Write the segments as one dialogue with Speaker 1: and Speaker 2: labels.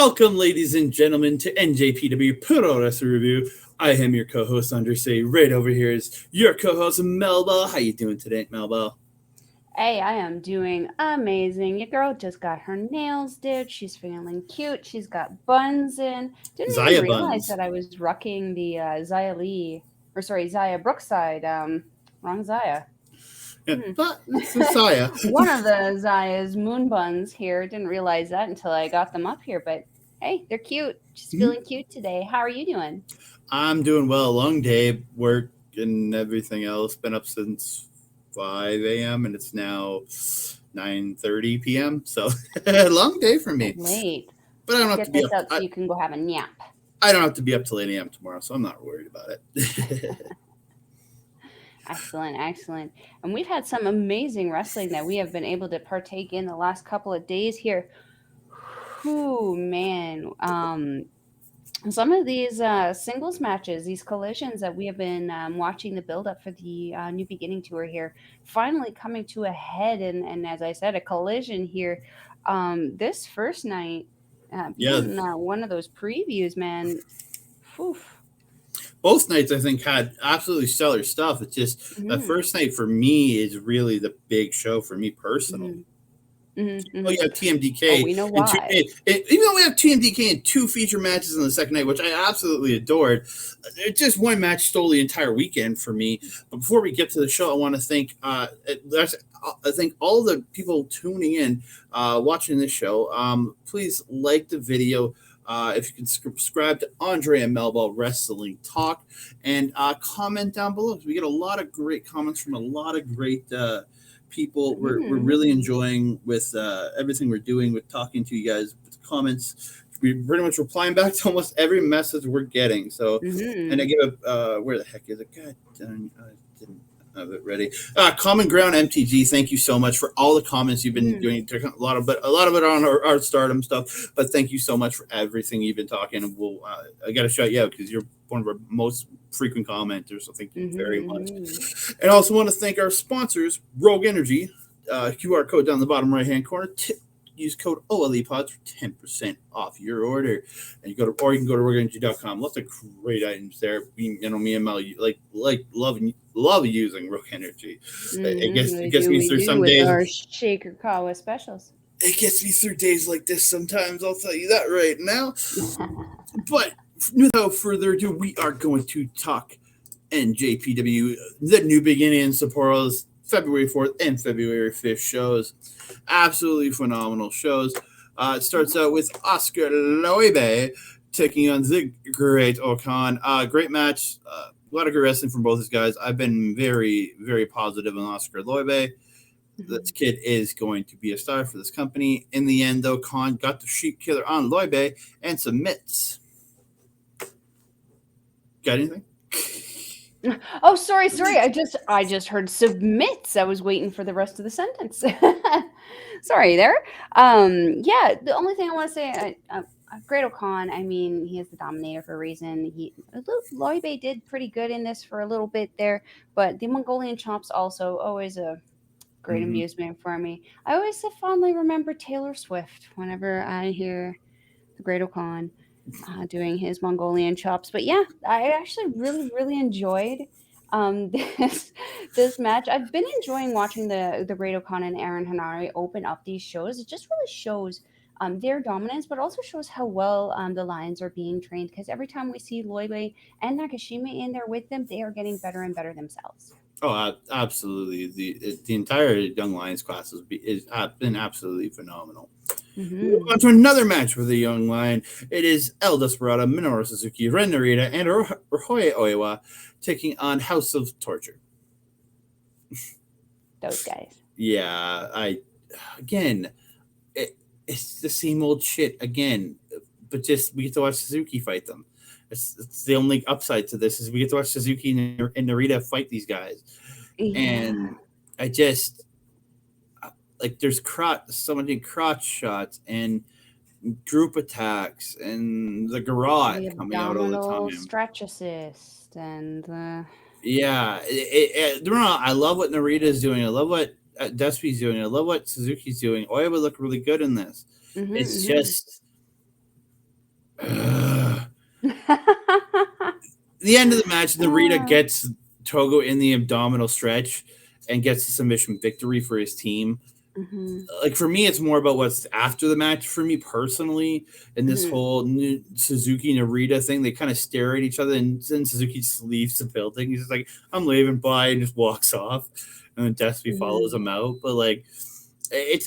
Speaker 1: Welcome, ladies and gentlemen, to NJPW Puroresu Review. I am your co-host, Andre. Right over here is your co-host, Melball. How you doing today, Melball?
Speaker 2: Hey, I am doing amazing. Your girl just got her nails did. She's feeling cute. She's got buns in. Didn't even
Speaker 1: Zaya
Speaker 2: realize
Speaker 1: buns.
Speaker 2: that I was rocking the Zaya Brookside. Wrong Zaya.
Speaker 1: Yeah, but it's Zaya.
Speaker 2: One of the Zaya's moon buns here. Didn't realize that until I got them up here. But hey, they're cute. She's feeling cute today. How are you doing?
Speaker 1: I'm doing well. Long day, work, and everything else. Been up since 5 a.m. and it's now 9:30 p.m. So long day for me.
Speaker 2: Late.
Speaker 1: But I don't have
Speaker 2: Get
Speaker 1: to be
Speaker 2: this
Speaker 1: up.
Speaker 2: out so you can go have a nap.
Speaker 1: I don't have to be up till 8 a.m. tomorrow, so I'm not worried about it.
Speaker 2: Excellent. And we've had some amazing wrestling that we have been able to partake in the last couple of days here. Whew, man. Some of these singles matches, these collisions that we have been watching the build up for the New Beginning Tour here, finally coming to a head. And as I said, a collision here. This first night,
Speaker 1: Yeah.
Speaker 2: being one of those previews, man. Whew.
Speaker 1: Both nights, I think, had absolutely stellar stuff. It's just the first night for me is really the big show for me personally.
Speaker 2: Mm-hmm.
Speaker 1: Oh, you have TMDK.
Speaker 2: Oh, we know why.
Speaker 1: Even though we have TMDK in 2 feature matches on the second night, which I absolutely adored, it just one match stole the entire weekend for me. But before we get to the show, I want to thank all the people tuning in, watching this show. Please like the video. If you can subscribe to Andre and Melball Wrestling Talk and comment down below. We get a lot of great comments from a lot of great people. We're really enjoying with everything we're doing with talking to you guys with comments. We're pretty much replying back to almost every message we're getting. So, and I give where the heck is it? God dang, I didn't have it ready. Common Ground MTG, thank you so much for all the comments you've been doing. A lot of it on our Stardom stuff, but thank you so much for everything you've been talking. And we'll I got to shout you out because you're one of our most frequent commenters, so thank you very much. And I also want to thank our sponsors, Rogue Energy, QR code down the bottom right hand corner. Use code OLEPODS for 10% off your order. And you can go to rogueenergy.com. Lots of great items there. Me and Mel love using Rogue Energy. It gets me through some days.
Speaker 2: Our Shaker Kawa specials.
Speaker 1: It gets me through days like this sometimes, I'll tell you that right now. But without further ado, we are going to talk NJPW, the New Beginning in Sapporo's February 4th and February 5th shows. Absolutely phenomenal shows. It starts out with Osker Leube taking on the Great Okan. Great match. A lot of good wrestling from both these guys. I've been very, very positive on Osker Leube. This kid is going to be a star for this company. In the end, though, Khan got the sheep killer on Leube and submits. Got anything?
Speaker 2: Oh, sorry. I just heard submits. I was waiting for the rest of the sentence. Sorry there. Yeah, the only thing I want to say, Great Okan, I mean, he is the dominator for a reason. Leube did pretty good in this for a little bit there, but the Mongolian chops also always a great amusement for me. I always fondly remember Taylor Swift whenever I hear the Great Okan doing his Mongolian chops. But yeah, I actually really enjoyed this match. I've been enjoying watching the Great Okan and Aaron Hanari open up these shows. It just really shows their dominance, but also shows how well the Lions are being trained, because every time we see Leube and Nakashima in there with them, they are getting better and better themselves.
Speaker 1: Oh, absolutely. The entire Young Lions class has been absolutely phenomenal. On to another match for the Young Lion. It is El Desperado, Minoru Suzuki, Ren Narita, and Ryohei Oiwa taking on House of Torture.
Speaker 2: Those guys.
Speaker 1: Yeah, it's the same old shit again, but just we get to watch Suzuki fight them. It's the only upside to this is we get to watch Suzuki and Narita fight these guys. Yeah. And I just like there's so many crotch shots and group attacks and the garage coming out all the time.
Speaker 2: Stretch assist and
Speaker 1: yeah, I love what Narita is doing. I love what Despi's doing. I love what Suzuki's doing. Oiwa would look really good in this. It's just The end of the match, Narita gets Togo in the abdominal stretch and gets a submission victory for his team.
Speaker 2: Mm-hmm.
Speaker 1: Like, for me, it's more about what's after the match. For me personally, in this whole Suzuki Narita thing, they kind of stare at each other, and then Suzuki just leaves the building. He's just like, "I'm leaving, bye," and just walks off. And then Despy follows him out. But like,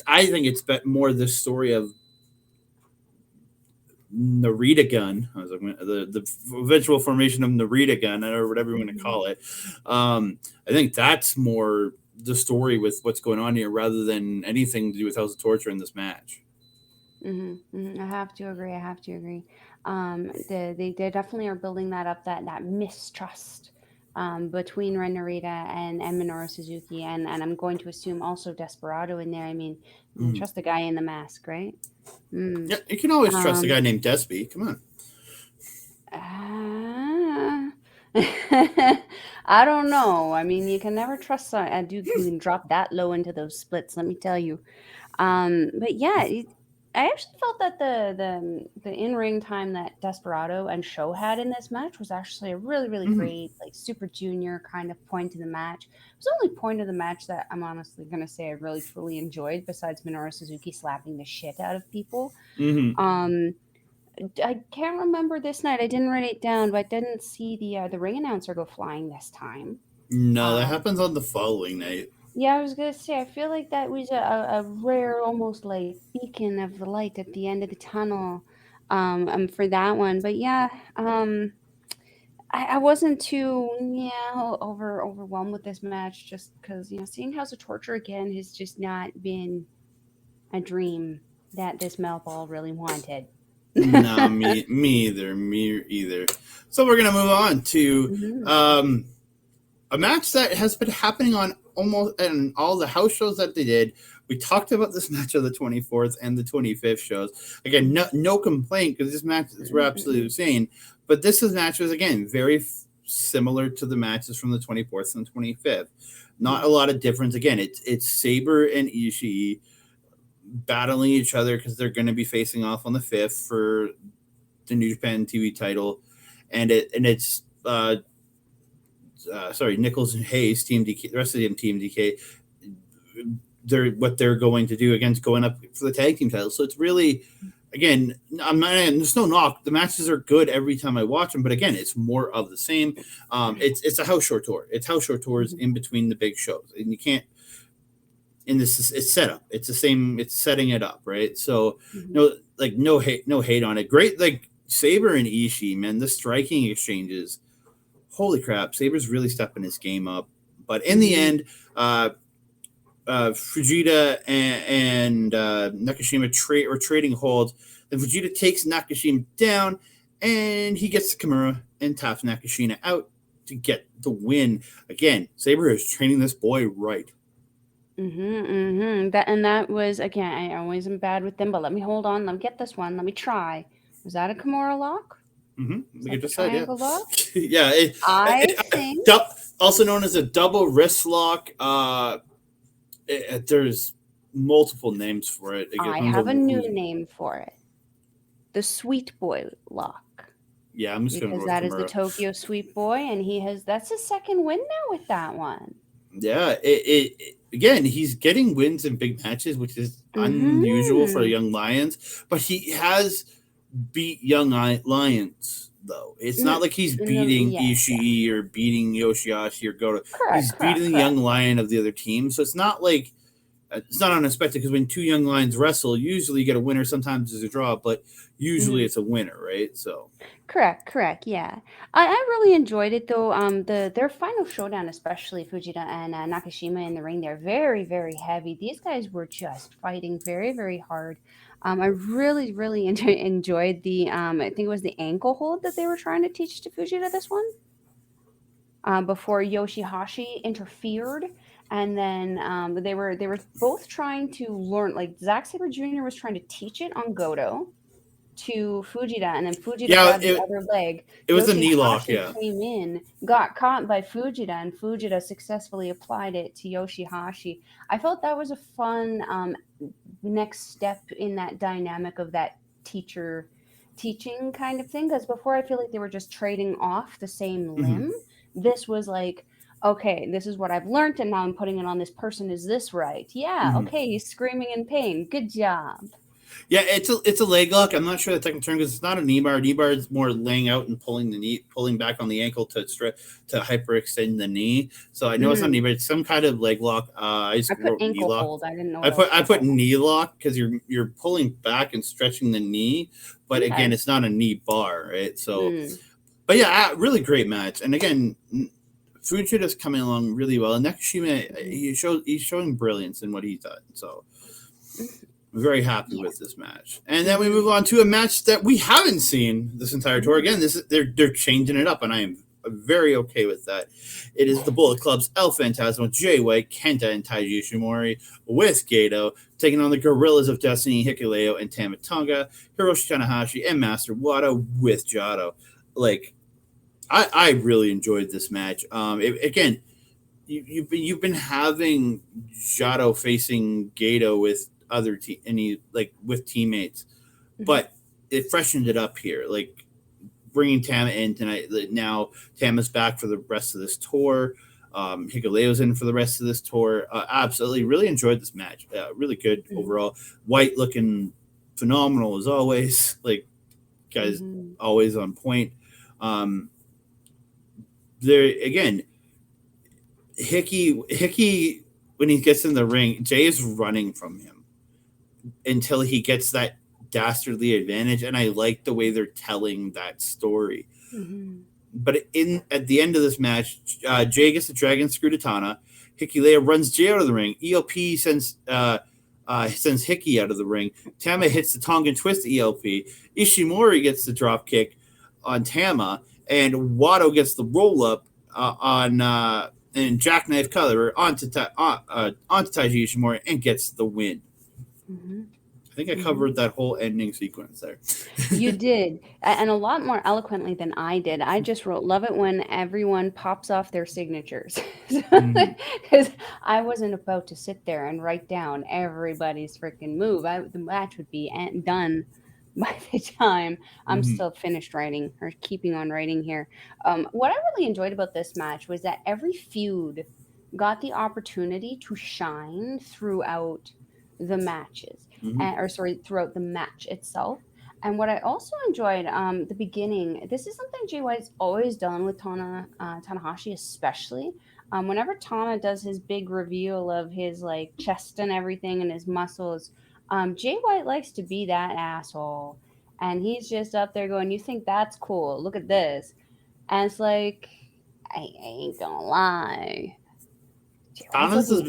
Speaker 1: I think it's more the story of Narita Gun. I was like, the eventual formation of Narita Gun, or whatever you want to call it. I think that's more the story with what's going on here, rather than anything to do with House of Torture in this match.
Speaker 2: I have to agree. They definitely are building that up, that mistrust between Ren Narita and Minoru Suzuki, and I'm going to assume also Desperado in there. I mean, trust the guy in the mask, right?
Speaker 1: Yeah, you can always trust a guy named Despy. Come on.
Speaker 2: I don't know. I mean, you can never trust a dude who can drop that low into those splits. Let me tell you. But yeah, I actually felt that the in-ring time that Desperado and Show had in this match was actually a really, really great, like, Super Junior kind of point of the match. It was the only point of the match that I'm honestly going to say I really, truly enjoyed, besides Minoru Suzuki slapping the shit out of people. I can't remember this night. I didn't write it down, but I didn't see the ring announcer go flying this time.
Speaker 1: No, that happens on the following night.
Speaker 2: Yeah, I was gonna say, I feel like that was a rare, almost like beacon of the light at the end of the tunnel, for that one. But yeah, I wasn't too overwhelmed with this match, just because seeing House of Torture again has just not been a dream that this Melball really wanted.
Speaker 1: No, me either. So we're gonna move on to a match that has been happening on almost and all the house shows that they did. We talked about this match of the 24th and the 25th shows. Again, no complaint, because this match is absolutely insane. But this match was, again, very similar to the matches from the 24th and 25th. Not a lot of difference. Again, it's Sabre and Ishii battling each other, because they're going to be facing off on the 5th for the New Japan TV title, and it's Nicholls and Haste, Team DK, the rest of the Team DK. They're going to do against going up for the tag team title. So it's really, again, there's no knock. The matches are good every time I watch them, but again, it's more of the same. It's a house show tour. It's house show tours in between the big shows, and you can't. In this, it's set up. It's the same. It's setting it up, right? So no hate on it. Great, like Sabre and Ishii, man. The striking exchanges. Holy crap, Sabre's really stepping his game up. But in the end, Fujita and Nakashima are trading holds. Then Fujita takes Nakashima down, and he gets the Kimura and taps Nakashima out to get the win. Again, Sabre is training this boy right.
Speaker 2: That was, again, I always am bad with them, but let me hold on. Let me get this one. Let me try. Was that a Kimura lock?
Speaker 1: Like I just said, yeah.
Speaker 2: Lock?
Speaker 1: Yeah.
Speaker 2: I think.
Speaker 1: Also known as a double wrist lock. There's multiple names for it.
Speaker 2: I have a new name for it. The Sweet Boy lock.
Speaker 1: Yeah, I'm just going to
Speaker 2: because that is the Tokyo Sweet Boy, and that's his second win now with that one.
Speaker 1: Yeah, again, he's getting wins in big matches, which is unusual for young Lions, but he has beat young Lions, though. It's not like he's beating Ishii or beating Yoshi-Hashi or Goto. He's beating the young Lion of the other team, so it's not like it's not unexpected, because when two young lions wrestle, usually you get a winner. Sometimes it's a draw, but usually it's a winner, right? So
Speaker 2: correct, yeah. I really enjoyed it, though. Their final showdown, especially Fujita and Nakashima in the ring, they're very, very heavy. These guys were just fighting very, very hard. I really, really enjoyed the I think it was the ankle hold that they were trying to teach to Fujita this one. Before Yoshi-Hashi interfered, and then they were both trying to learn. Like, Zack Sabre Jr. was trying to teach it on Goto to Fujita, and then Fujita grabbed the other leg.
Speaker 1: It was a knee lock, yeah.
Speaker 2: Came in, got caught by Fujita, and Fujita successfully applied it to Yoshi-Hashi. I felt that was a fun next step in that dynamic of that teacher teaching kind of thing, because before I feel like they were just trading off the same
Speaker 1: Mm-hmm.
Speaker 2: limb. This was like, okay, this is what I've learned, and now I'm putting it on this person. Is this right? Yeah.
Speaker 1: Mm-hmm.
Speaker 2: Okay, he's screaming in pain. Good job.
Speaker 1: Yeah, it's a leg lock. I'm not sure the technical term because it's not a knee bar. Knee bar is more laying out and pulling the knee, pulling back on the ankle to hyperextend the knee. So I know it's not knee, but it's some kind of leg lock. I
Speaker 2: I put
Speaker 1: wrote knee
Speaker 2: ankle
Speaker 1: lock.
Speaker 2: hold. I didn't know.
Speaker 1: I put knee lock because you're pulling back and stretching the knee, but again, it's not a knee bar, right? So, but yeah, really great match. And again, Fujita's coming along really well. And Nakashima, he's showing brilliance in what he's done. So. Very happy with this match. And then we move on to a match that we haven't seen this entire tour. Again, they're changing it up, and I am very okay with that. It is the Bullet Club's El Phantasmo, Jay White, Kenta, and Taiji Ishimori with Goto taking on the Gorillas of Destiny, Hikuleo, and Tama Tonga, Hiroshi Tanahashi, and Master Wato with Jado. Like, I really enjoyed this match. Again, you've been having Jado facing Goto with other with teammates, but it freshened it up here. Like bringing Tama in tonight. Now Tama's back for the rest of this tour. Hikuleo's in for the rest of this tour. Absolutely, really enjoyed this match. Really good overall. White looking phenomenal as always. Like guys, always on point. There again, Hickey when he gets in the ring, Jay is running from him until he gets that dastardly advantage, and I like the way they're telling that story. But at the end of this match, Jay gets the dragon screw to Tana. Hikuleo runs Jay out of the ring. ELP sends Hickey out of the ring. Tama hits the Tongan twist to ELP. Ishimori gets the drop kick on Tama, and Wato gets the roll up on and jackknife cutter onto Taiji Ishimori and gets the win. I think I covered that whole ending sequence there.
Speaker 2: You did, and a lot more eloquently than I did. I just wrote, love it when everyone pops off their signatures. Because I wasn't about to sit there and write down everybody's freaking move. The match would be done by the time I'm still finished writing or keeping on writing here. What I really enjoyed about this match was that every feud got the opportunity to shine throughout the matches. Throughout the match itself. And what I also enjoyed, the beginning, this is something Jay White's always done with Tanahashi, especially. Whenever Tana does his big reveal of his like chest and everything and his muscles, Jay White likes to be that asshole. And he's just up there going, you think that's cool? Look at this. And it's like, I ain't gonna lie.
Speaker 1: Tana's is a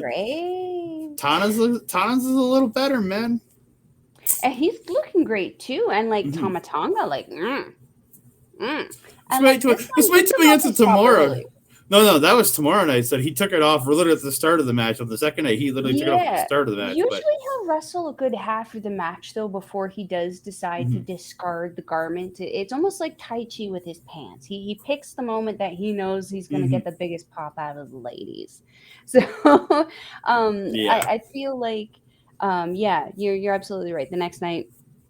Speaker 1: little better, man.
Speaker 2: And he's looking great too. And like Tama Tonga, like,
Speaker 1: Let's wait till we get to tomorrow. No, that was tomorrow night. So he took it off literally at the start of the match. On the second night, he literally took it off at the start of the match.
Speaker 2: Usually he'll wrestle a good half of the match though before he does decide to discard the garment. It's almost like Tai Chi with his pants. He picks the moment that he knows he's going to get the biggest pop out of the ladies. So I feel like you're absolutely right. The next night,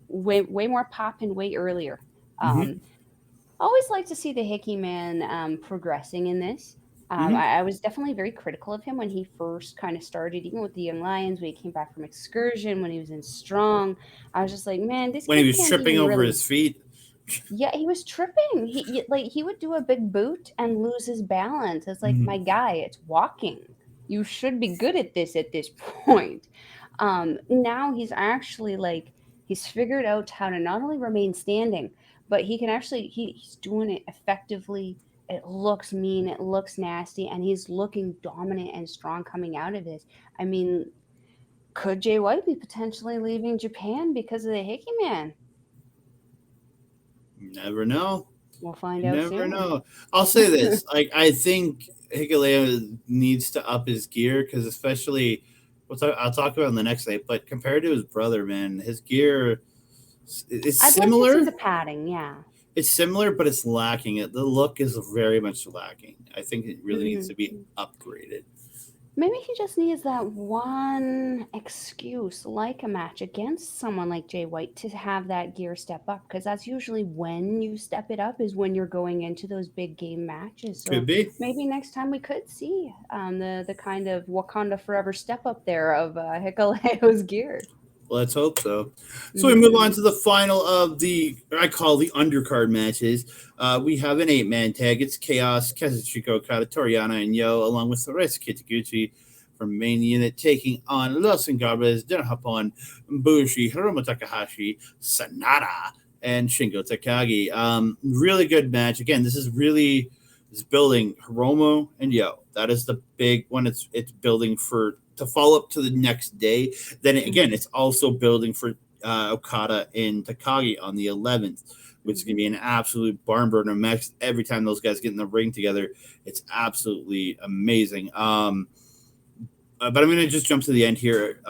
Speaker 2: way more pop and way earlier. Always like to see the Hickey man progressing in this. I was definitely very critical of him when he first kind of started, even with the Young Lions, when he came back from excursion, when he was in Strong. I was just like, man, this
Speaker 1: when he was tripping over his feet.
Speaker 2: Yeah, he was tripping. He would do a big boot and lose his balance. It's like, my guy, it's walking. You should be good at this point. Now he's actually he's figured out how to not only remain standing, but he can actually, he's doing it effectively. It looks mean, it looks nasty, and he's looking dominant and strong coming out of this. I mean, could Jay White be potentially leaving Japan because of the Hickey man?
Speaker 1: Never know.
Speaker 2: We'll find out soon.
Speaker 1: Never know. I'll say this. I think Hikuleo needs to up his gear because especially, I'll talk about it in the next night, but compared to his brother, man, his gear is similar.
Speaker 2: I'd like to see the padding, yeah.
Speaker 1: It's similar, but it's lacking. The look is very much lacking. I think it really needs to be upgraded.
Speaker 2: Maybe he just needs that one excuse, like a match against someone like Jay White, to have that gear step up. Because that's usually when you step it up, is when you're going into those big game matches.
Speaker 1: Could
Speaker 2: So
Speaker 1: be.
Speaker 2: maybe next time we could see the kind of Wakanda Forever step up there of Hikuleo's gear.
Speaker 1: Let's hope so. So we move on
Speaker 2: Mm-hmm.
Speaker 1: to the final of I call the undercard matches. We have an 8-man tag. It's Chaos, Kazuchika Okada, Toriano, and Yo, along with Ryosuke Taguchi from main unit, taking on Los Ingobernables, Denhapon, Bushi, Hiromu Takahashi, Sanada, and Shingo Takagi. Really good match. Again, this is building Hiromu and Yo. That is the big one. It's building to follow up to the next day. Then again, it's also building for Okada and Takagi on the 11th, which is going to be an absolute barn burner match. Every time those guys get in the ring together, it's absolutely amazing. But I'm going to just jump to the end here.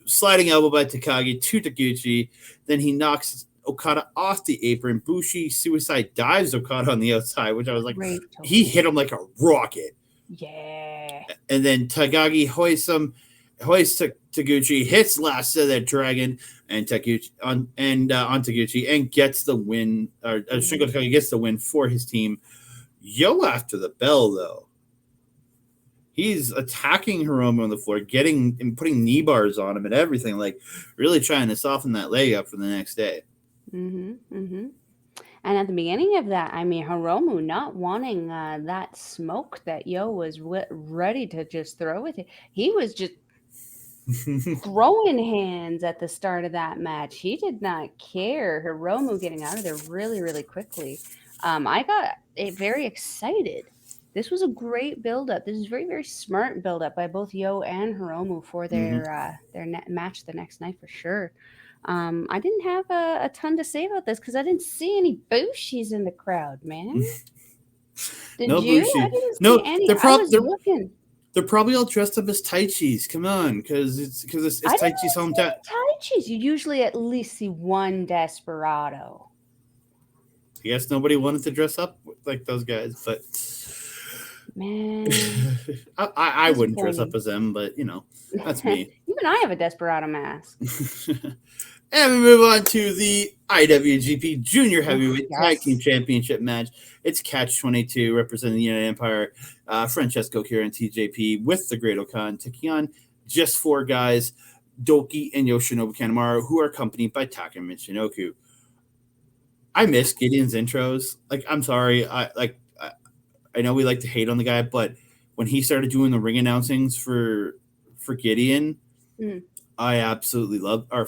Speaker 1: Sliding elbow by Takagi to Taguchi. Then he knocks Okada off the apron. Bushi suicide dives Okada on the outside, which I was like, he hit him like a rocket.
Speaker 2: Yeah.
Speaker 1: And then Takagi hoists Taguchi, hits last of that dragon, and Taguchi on Taguchi, and gets the win. Or Shingo Takagi gets the win for his team. Yo, after the bell though, he's attacking Hiromu on the floor, getting and putting knee bars on him and everything, like really trying to soften that leg up for the next day.
Speaker 2: And at the beginning of that, I mean, Hiromu not wanting that smoke that Yo was ready to just throw with it. He was just throwing hands at the start of that match. He did not care. Hiromu getting out of there really, really quickly. I got very excited. This was a great build-up. This is very, very smart build-up by both Yo and Hiromu for their match the next night for sure. I didn't have a ton to say about this because I didn't see any Bushis in the crowd, man. Did
Speaker 1: no
Speaker 2: you?
Speaker 1: Bushi.
Speaker 2: I didn't
Speaker 1: No,
Speaker 2: see any. I was looking.
Speaker 1: They're probably all dressed up as Taichis. Come on, because it's Taichi's hometown.
Speaker 2: Taichis. You usually at least see one Desperado.
Speaker 1: I guess nobody wanted to dress up like those guys, but
Speaker 2: man,
Speaker 1: I wouldn't dress up as them, but that's me.
Speaker 2: Even I have a Desperado mask.
Speaker 1: And we move on to the IWGP Junior Heavyweight Tag Team Championship match. It's Catch 22 representing the United Empire, Francesco Kira and TJP with the Great Okan taking on just 4 guys, Doki and Yoshinobu Kanemaru, who are accompanied by Taka Michinoku. I miss Gideon's intros. Like, I'm sorry, I know we like to hate on the guy, but when he started doing the ring announcings for Gideon, I absolutely loved, or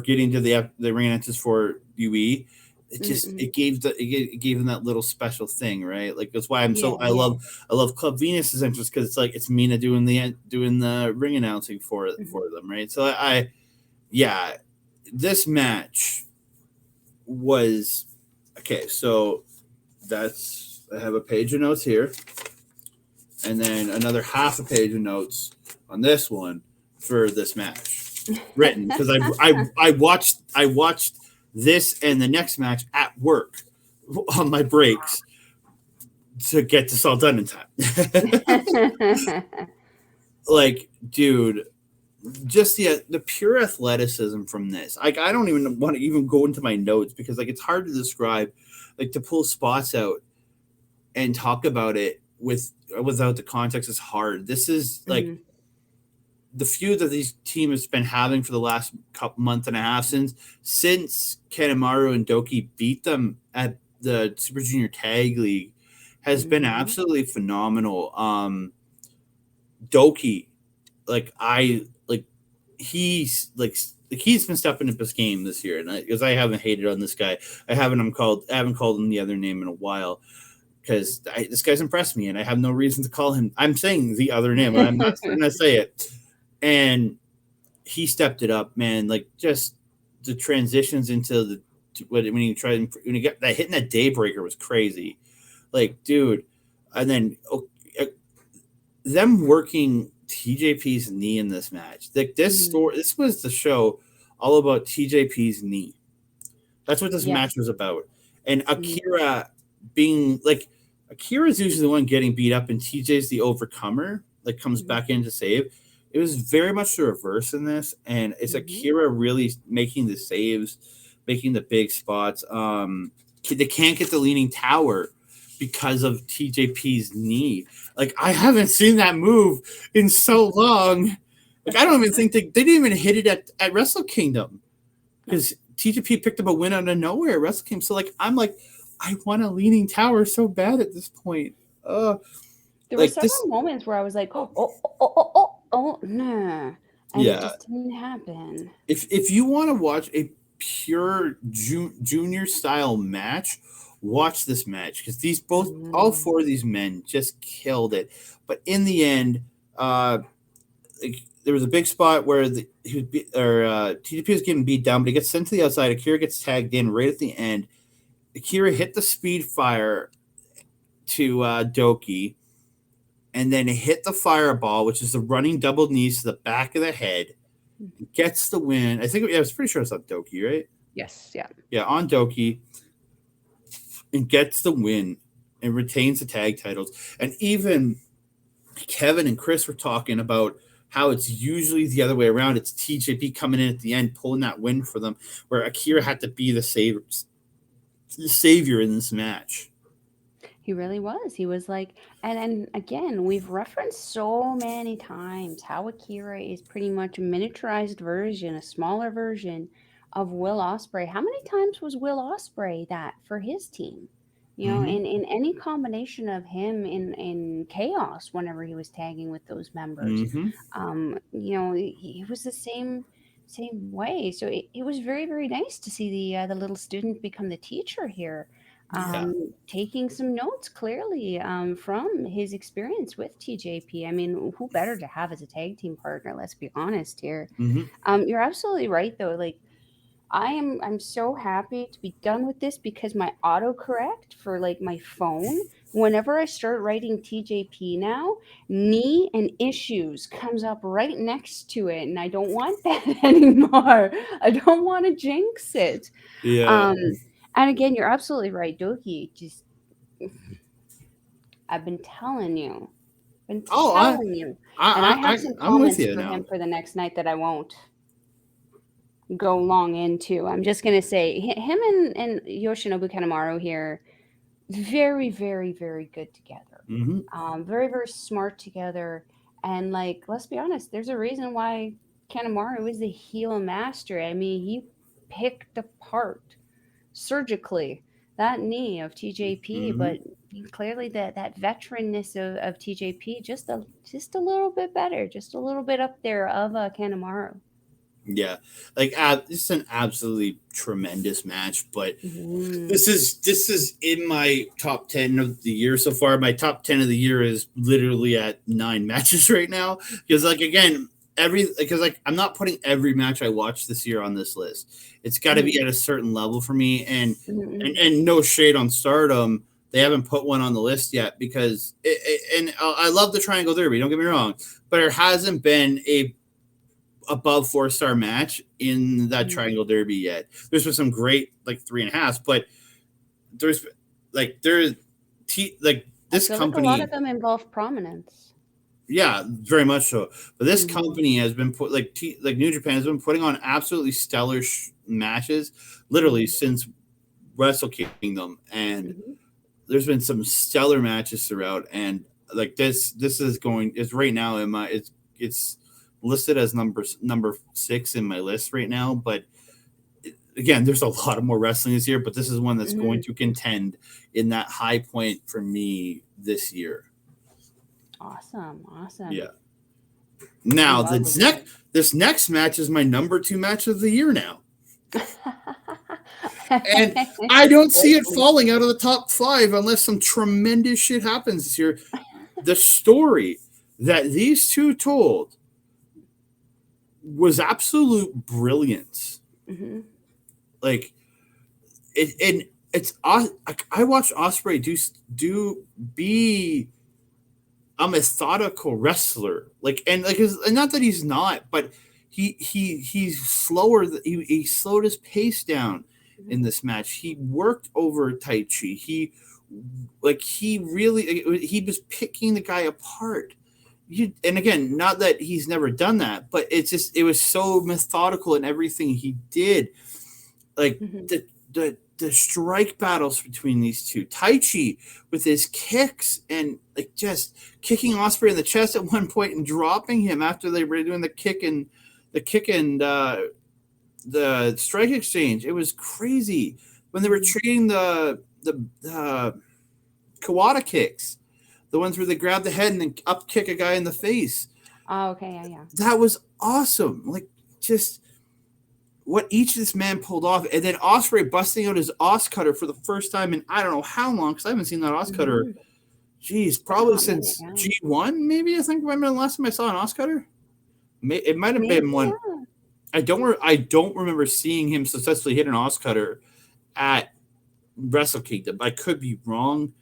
Speaker 1: Gideon did the ring announcers for UE. It just it gave him that little special thing, right? Like that's why I love Club Venus's entrance, because it's like it's Mina doing the ring announcing for them, right? So this match was okay. So I have a page of notes here, and then another half a page of notes on this one for this match written, because I watched this and the next match at work on my breaks to get this all done in time. Like, dude, just the pure athleticism from this. Like, I don't even want to even go into my notes because like it's hard to describe. Like, to pull spots out and talk about it without the context is hard. This is like the feud that these teams has been having for the last month and a half since Kanemaru and Doki beat them at the Super Junior Tag League has been absolutely phenomenal. Doki, he's been stepping up his game this year, and because I haven't hated on this guy, I haven't called him the other name in a while, because this guy's impressed me, and I have no reason to call him. I'm saying the other name, but I'm not going to say it. And he stepped it up, man. Like, just the transitions into when he got that hitting that Daybreaker was crazy. Like, dude, and then them working TJP's knee in this match. Like, this was the show all about TJP's knee. That's what this match was about. And Akira being like, Akira's usually the one getting beat up, and TJ's the overcomer. like comes back in to save. It was very much the reverse in this, and it's Akira really making the saves, making the big spots. They can't get the leaning tower because of TJP's knee. Like, I haven't seen that move in so long. Like, I don't even think they didn't even hit it at Wrestle Kingdom, because TJP picked up a win out of nowhere at Wrestle Kingdom. So, like, I'm like, I want a leaning tower so bad at this point.
Speaker 2: There were several moments where I was like, oh, nah. And it just didn't happen.
Speaker 1: If you want to watch a pure junior style match, watch this match, because all four of these men just killed it. But in the end, there was a big spot where TJP was getting beat down, but he gets sent to the outside. Akira gets tagged in right at the end. Akira hit the speed fire to Doki, and then hit the fireball, which is the running double knees to the back of the head. Gets the win. I was pretty sure it's on Doki, right?
Speaker 2: Yes, yeah.
Speaker 1: Yeah, on Doki. And gets the win and retains the tag titles. And even Kevin and Chris were talking about how it's usually the other way around. It's TJP coming in at the end, pulling that win for them, where Akira had to be the savior in this match.
Speaker 2: He really was. He was like, and again, we've referenced so many times how Akira is pretty much a miniaturized version, a smaller version of Will Ospreay. How many times was Will Ospreay that for his team? You know, in any combination of him in Chaos, whenever he was tagging with those members, you know, he was the same way. So it was very, very nice to see the little student become the teacher here. Taking some notes clearly from his experience with TJP. I mean, who better to have as a tag team partner? Let's be honest here. You're absolutely right, though. Like, I'm so happy to be done with this, because my autocorrect for like my phone, whenever I start writing TJP now, knee and issues comes up right next to it, and I don't want that anymore. I don't want to jinx it. And again, you're absolutely right, Doki. Just, I've been telling you. And I have some comments for him for the next night that I won't go long into. I'm just going to say, him and Yoshinobu Kanemaru here, very, very, very good together. Very, very smart together. And, like, let's be honest, there's a reason why Kanemaru is the heel master. I mean, he picked apart surgically that knee of TJP, but clearly that veteranness of TJP just a little bit better, just a little bit up there of Kanemaru.
Speaker 1: Yeah, like this is an absolutely tremendous match, but this is in my top 10 of the year so far. My top 10 of the year is literally at 9 matches right now, because like again, I'm not putting every match I watched this year on this list. It's got to be at a certain level for me, and no shade on Stardom, they haven't put one on the list yet, because I love the Triangle Derby, don't get me wrong, but there hasn't been a above 4-star match in that Triangle Derby yet. There's been some great like 3.5, but this company,
Speaker 2: like a lot of them involve prominence.
Speaker 1: Yeah, very much so. But this company has been like New Japan has been putting on absolutely stellar matches literally since Wrestle Kingdom, and there's been some stellar matches throughout. And like this is right now in my it's listed as number 6 in my list right now. But again, there's a lot of more wrestling this year, but this is one that's going to contend in that high point for me this year.
Speaker 2: Awesome.
Speaker 1: Yeah. Now this next match is my number 2 match of the year now. And I don't see it falling out of the top 5 unless some tremendous shit happens this year. The story that these two told was absolute brilliance. Like I watched Ospreay be a methodical wrestler, and not that he's not, but he's slower. He slowed his pace down in this match. He worked over Taichi. He was picking the guy apart, and again, not that he's never done that, but it was so methodical in everything he did. Like
Speaker 2: Mhm.
Speaker 1: the strike battles between these two, Taichi with his kicks and like just kicking Ospreay in the chest at one point and dropping him after they were doing the kick and the strike exchange. It was crazy when they were trading the Kawada kicks, the ones where they grab the head and then up kick a guy in the face.
Speaker 2: Oh, okay, yeah.
Speaker 1: That was awesome. Like just what each of this man pulled off, and then Ospreay busting out his Os cutter for the first time in I don't know how long, because I haven't seen that Os cutter.
Speaker 2: Mhm.
Speaker 1: Geez, probably since G1, maybe. I think I remember the last time I saw an Os cutter. It might have been one.
Speaker 2: Yeah.
Speaker 1: I don't remember seeing him successfully hit an Os cutter at Wrestle Kingdom. I could be wrong.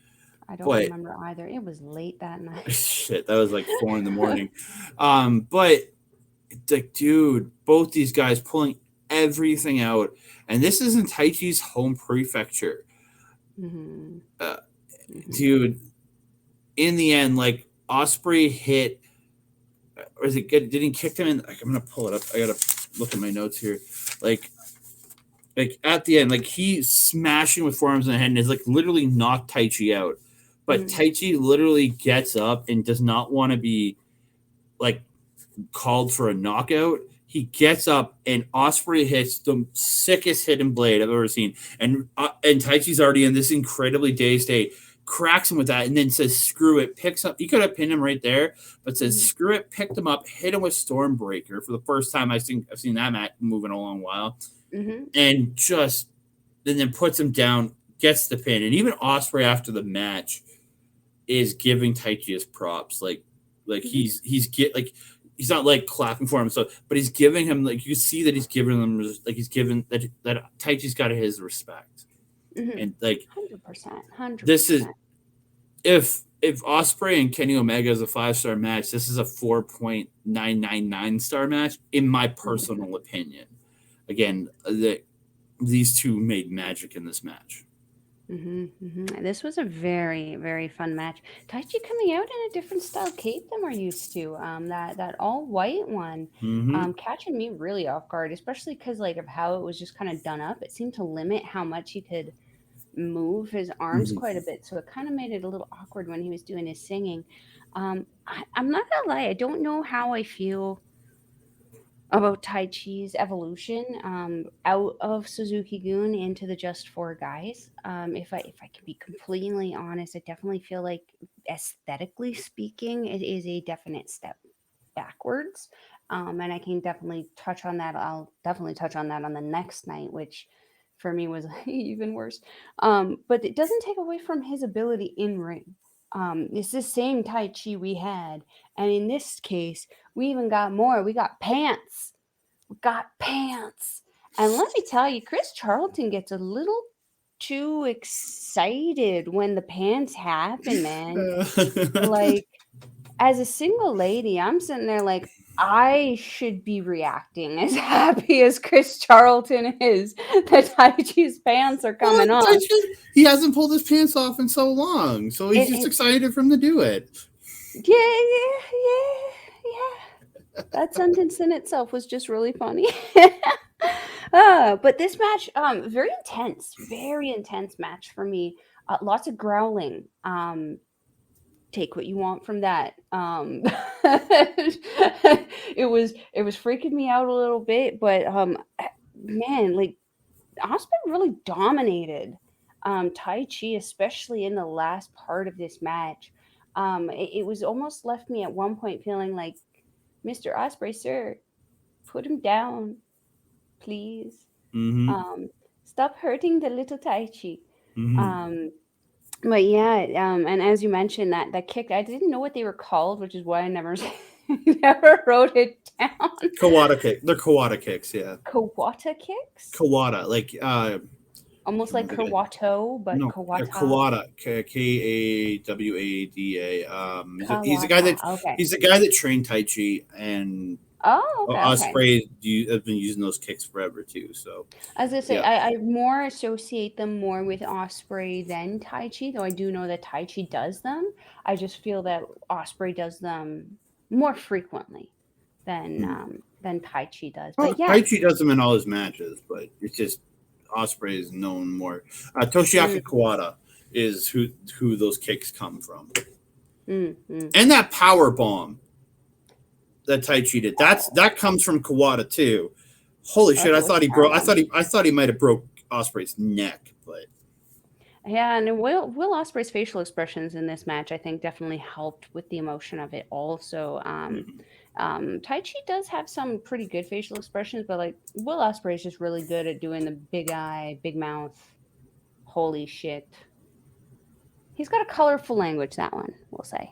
Speaker 2: I don't remember either. It was late that night.
Speaker 1: Shit, that was like 4 a.m. But like, dude, both these guys pulling everything out, and this is in Taichi's home prefecture.
Speaker 2: Mm-hmm.
Speaker 1: Dude, in the end, like Ospreay hit, or is it good? Did he kick him in? Like, I'm gonna pull it up. I gotta look at my notes here. Like at the end, like he smashing with forearms in the head and is like literally knocked Taichi out. But Taichi literally gets up and does not want to be like called for a knockout. He gets up and Ospreay hits the sickest hidden blade I've ever seen. And Taichi's already in this incredibly dazed state. Cracks him with that and then says, screw it, picks up. He could have pinned him right there, but says, screw it, picked him up, hit him with Stormbreaker for the first time I've seen that match move in a long while. And then puts him down, gets the pin. And even Ospreay after the match is giving Taichi his props. Like he's not like clapping for him, but he's giving him, like, you see that he's giving him, like, he's given that Taichi's got his respect. And like
Speaker 2: 100%.
Speaker 1: This is if Ospreay and Kenny Omega is a 5-star match, this is a 4.999 star match in my personal opinion. Again, these two made magic in this match.
Speaker 2: This was a very, very fun match. Taichi coming out in a different style cape than we're used to. That all white one, catching me really off guard, especially because like of how it was just kind of done up. It seemed to limit how much he could move his arms quite a bit, so it kind of made it a little awkward when he was doing his singing. I'm not gonna lie, I don't know how I feel about Taichi's evolution out of Suzuki-gun into the Just Four Guys. If I can be completely honest, I definitely feel like aesthetically speaking, it is a definite step backwards. And I can definitely touch on that. I'll definitely touch on that on the next night, which for me was even worse. But it doesn't take away from his ability in ring. It's the same Taichi we had. And in this case, we even got more. We got pants. We got pants. And let me tell you, Chris Charlton gets a little too excited when the pants happen, man. Like, as a single lady, I'm sitting there like, I should be reacting as happy as Chris Charlton is that Taichi's pants are coming off.
Speaker 1: He hasn't pulled his pants off in so long, so he's just excited for him to do it.
Speaker 2: Yeah. That sentence in itself was just really funny. But this match, very intense match for me. Lots of growling. Take what you want from that. It was freaking me out a little bit, but man, like Ospreay really dominated Taichi, especially in the last part of this match. It was almost left me at one point feeling like, Mr. Ospreay, sir, put him down, please. Stop hurting the little Taichi. But yeah, and as you mentioned, that kick, I didn't know what they were called, which is why I never wrote it down.
Speaker 1: Kawada kick. They're Kawada kicks, yeah.
Speaker 2: Kawada kicks?
Speaker 1: Kawada, like
Speaker 2: almost like Kawato, but
Speaker 1: no,
Speaker 2: Kawata.
Speaker 1: Kawada, Kawada. He's the guy that trained Taichi, and Ospreay have been using those kicks forever too. So
Speaker 2: as I say, I more associate them more with Ospreay than Taichi, though I do know that Taichi does them. I just feel that Ospreay does them more frequently than Taichi does. But yeah,
Speaker 1: Taichi does them in all his matches, but it's just Ospreay is known more. Toshiaki Kawada is who those kicks come from, and that power bomb that Taichi did. That comes from Kawada too. Holy shit! I thought he broke. I thought he might have broke Ospreay's neck, but
Speaker 2: yeah, and Will Ospreay's facial expressions in this match, I think, definitely helped with the emotion of it. Also, Taichi does have some pretty good facial expressions, but like Will Ospreay is just really good at doing the big eye, big mouth. Holy shit! He's got a colorful language. That one, we'll say.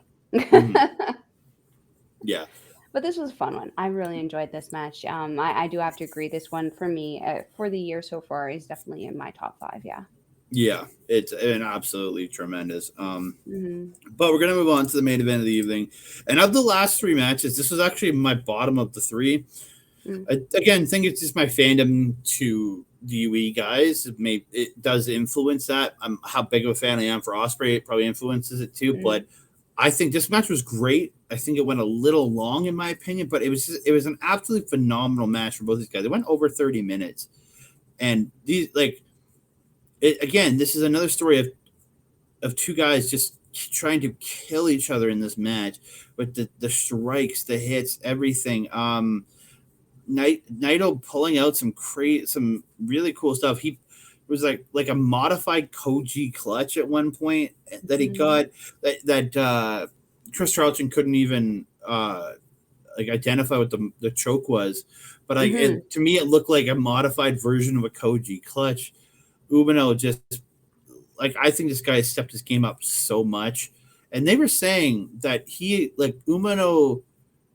Speaker 1: Yeah.
Speaker 2: But this was a fun one. I really enjoyed this match. I do have to agree. This one for me, for the year so far, is definitely in my top 5. Yeah.
Speaker 1: Yeah, it's an absolutely tremendous. But we're gonna move on to the main event of the evening, and of the last 3 matches, this was actually my bottom of the 3. Again, I think it's just my fandom to the UE guys. It does influence that. How big of a fan I am for Ospreay. It probably influences it too. But I think this match was great. I think it went a little long in my opinion, but it was an absolutely phenomenal match for both these guys. It went over 30 minutes, and these again, this is another story of 2 guys just trying to kill each other in this match with the strikes, the hits, everything. Naito pulling out some really cool stuff. He was like a modified Koji clutch at one point that he got that Chris Charlton couldn't even identify what the choke was, but to me it looked like a modified version of a Koji clutch. Umino just I think this guy stepped his game up so much, and they were saying that he Umino,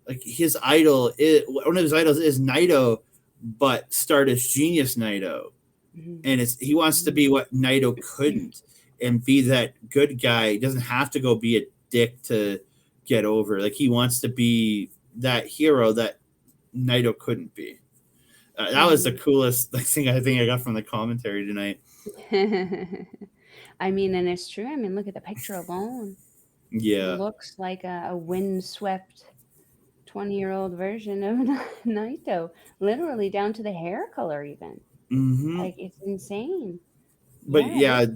Speaker 1: his idol one of his idols is Naito, but Stardust Genius Naito, and he wants to be what Naito couldn't and be that good guy. He doesn't have to go be a dick to get over. He wants to be that hero that Naito couldn't be. That was the coolest thing I think I got from the commentary tonight.
Speaker 2: I mean, and it's true. I mean, look at the picture alone.
Speaker 1: Yeah.
Speaker 2: It looks like a windswept 20-year-old version of Naito, literally down to the hair color even. It's insane.
Speaker 1: But yeah,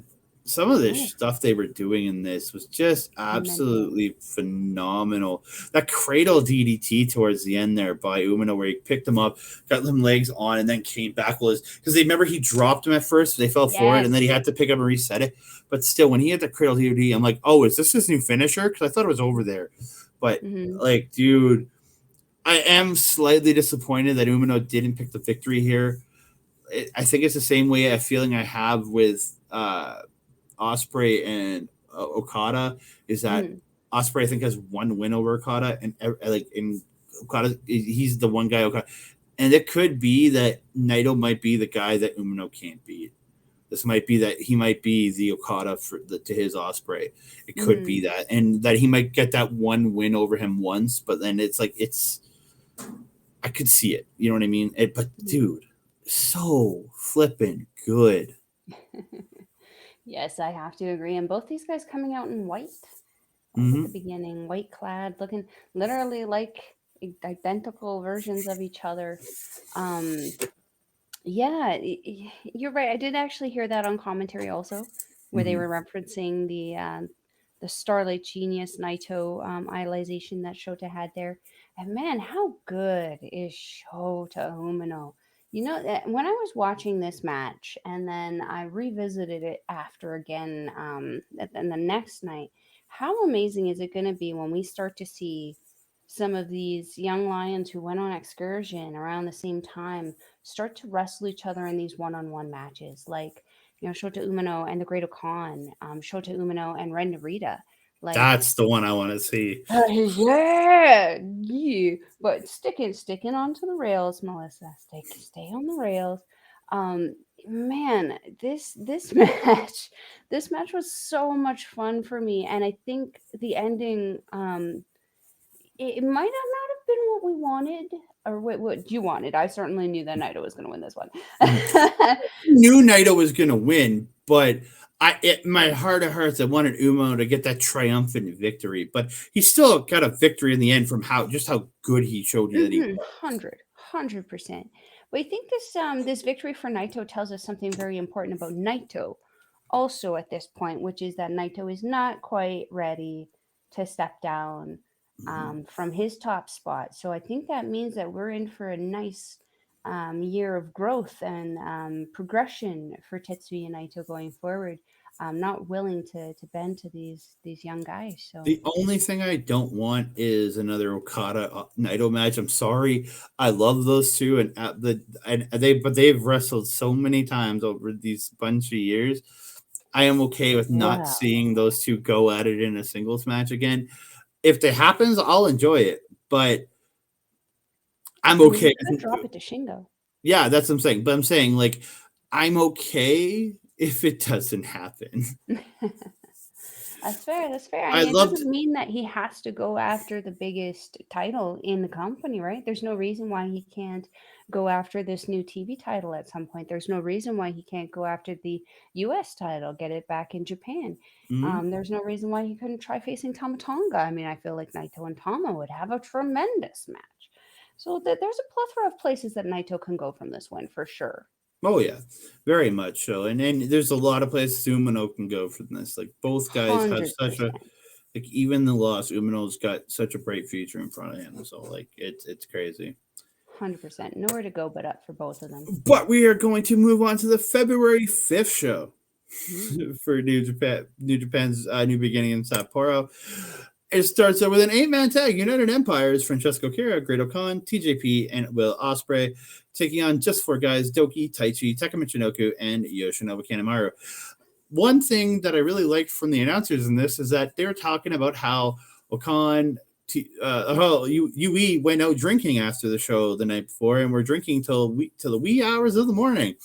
Speaker 1: some of this stuff they were doing in this was just absolutely phenomenal. That cradle DDT towards the end there by Umino, where he picked him up, got them legs on, and then came back because they remember he dropped him at first, so they fell forward, and then he had to pick up and reset it. But still, when he had the cradle DDT, I'm like, oh, is this his new finisher? Because I thought it was over there. But dude, I am slightly disappointed that Umino didn't pick the victory here. I think it's the same way a feeling I have with Ospreay and Okada is that Ospreay I think has 1 win over Okada, and in Okada he's the one guy Okada, and it could be that Naito might be the guy that Umino can't beat. This might be that he might be the Okada to his Ospreay. It could be that, and that he might get that 1 win over him once, but then I could see it. You know what I mean? But dude, so flippin' good.
Speaker 2: Yes, I have to agree. And both these guys coming out in white at the beginning, white clad, looking literally like identical versions of each other. Yeah, you're right. I did actually hear that on commentary also, where they were referencing the Starlight Genius Naito idolization that Shota had there. And man, how good is Shota Umino? You know, when I was watching this match and then I revisited it after again and the next night, how amazing is it going to be when we start to see some of these young lions who went on excursion around the same time start to wrestle each other in these one-on-one matches, like, you know, Shota Umino and the Great Khan, Shota Umino and Ren Narita.
Speaker 1: That's the one I want to see.
Speaker 2: Yeah. But sticking onto the rails, Melissa. Stay on the rails. Man, this match, this match was so much fun for me, and I think the ending, it might not have been what we wanted, or what you wanted. I certainly knew that Naito was going to win this one.
Speaker 1: Knew Naito was going to win, but My heart of hearts, I wanted Umo to get that triumphant victory, but he still got a victory in the end from how good he showed you that he was.
Speaker 2: 100%. But I think this victory for Naito tells us something very important about Naito also at this point, which is that Naito is not quite ready to step down from his top spot. So I think that means that we're in for a nice year of growth and progression for Tetsuya Naito going forward. I'm not willing to bend to these young guys. So
Speaker 1: The only thing I don't want is another Okada Naito match. I'm sorry, I love those two, but they've wrestled so many times over these bunch of years. I am okay with not
Speaker 2: wow.
Speaker 1: seeing those two go at it in a singles match again. If it happens, I'll enjoy it, but I'm okay.
Speaker 2: Drop it to Shingo.
Speaker 1: Yeah, that's what I'm saying. But I'm saying, like, I'm okay if it doesn't happen.
Speaker 2: That's fair. That's fair. I
Speaker 1: I
Speaker 2: mean, it
Speaker 1: loved.
Speaker 2: doesn't mean that he has to go after the biggest title in the company, right? There's no reason why he can't go after this new TV title at some point. There's no reason why he can't go after the US title, get it back in Japan.
Speaker 1: Mhm.
Speaker 2: There's no reason why he couldn't try facing Tama Tonga. I mean, I feel like Naito and Tama would have a tremendous match. So there's a plethora of places that Naito can go from this win for sure.
Speaker 1: Oh yeah, very much so. And then there's a lot of places Umino can go from this. Like both guys have such a
Speaker 2: 100%.
Speaker 1: like even the loss, Umino's got such a bright future in front of him. So like it's crazy.
Speaker 2: 100%. Nowhere to go but up for both of them.
Speaker 1: But we are going to move on to the February 5th show for New Japan's New Beginning in Sapporo. It starts out with an 8-man tag. United Empires, Francesco Kira, Great Khan, TJP, and Will Ospreay taking on just 4 guys, Doki, Taichi, Taka Michinoku, and Yoshinobu Kanemaru. One thing that I really liked from the announcers in this is that they were talking about how Okan, UE went out drinking after the show the night before, and we're drinking till the wee hours of the morning.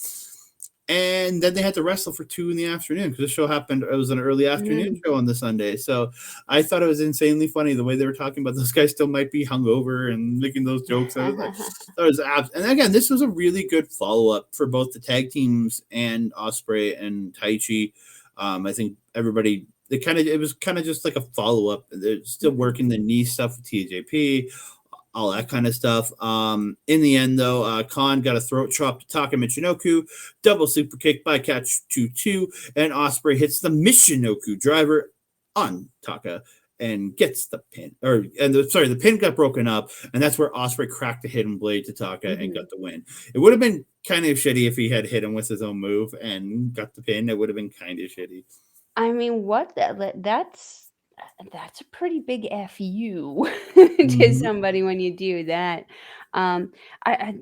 Speaker 1: And then they had to wrestle for 2 in the afternoon because the show happened. It was an early afternoon show on the Sunday. So I thought it was insanely funny the way they were talking about those guys still might be hungover and making those jokes. I was like, that was and again, this was a really good follow up for both the tag teams and Ospreay and Taichi. I think everybody it was kind of just like a follow up. They're still working the knee stuff with TJP. All that kind of stuff. In the end, though, Khan got a throat chop to Taka Michinoku, double super kick by Catch 2-2, and Ospreay hits the Michinoku driver on Taka and gets the pin. The pin got broken up, and that's where Ospreay cracked the hidden blade to Taka and got the win. It would have been kind of shitty if he had hit him with his own move and got the pin. It would have been kind of shitty.
Speaker 2: I mean, that's a pretty big FU to somebody when you do that. I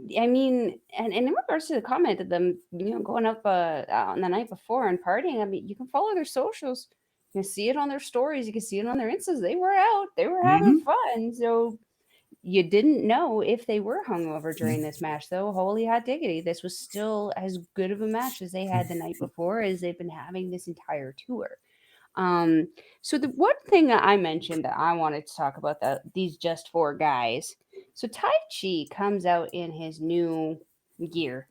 Speaker 2: mean, and in regards to the comment of them, going up on the night before and partying, I mean, you can follow their socials. You can see it on their stories. You can see it on their Instas. They were out. They were having fun. So you didn't know if they were hungover during this match, though. Holy hot diggity. This was still as good of a match as they had the night before, as they've been having this entire tour. So the one thing that I mentioned that I wanted to talk about these just 4 guys. So Taichi comes out in his new gear.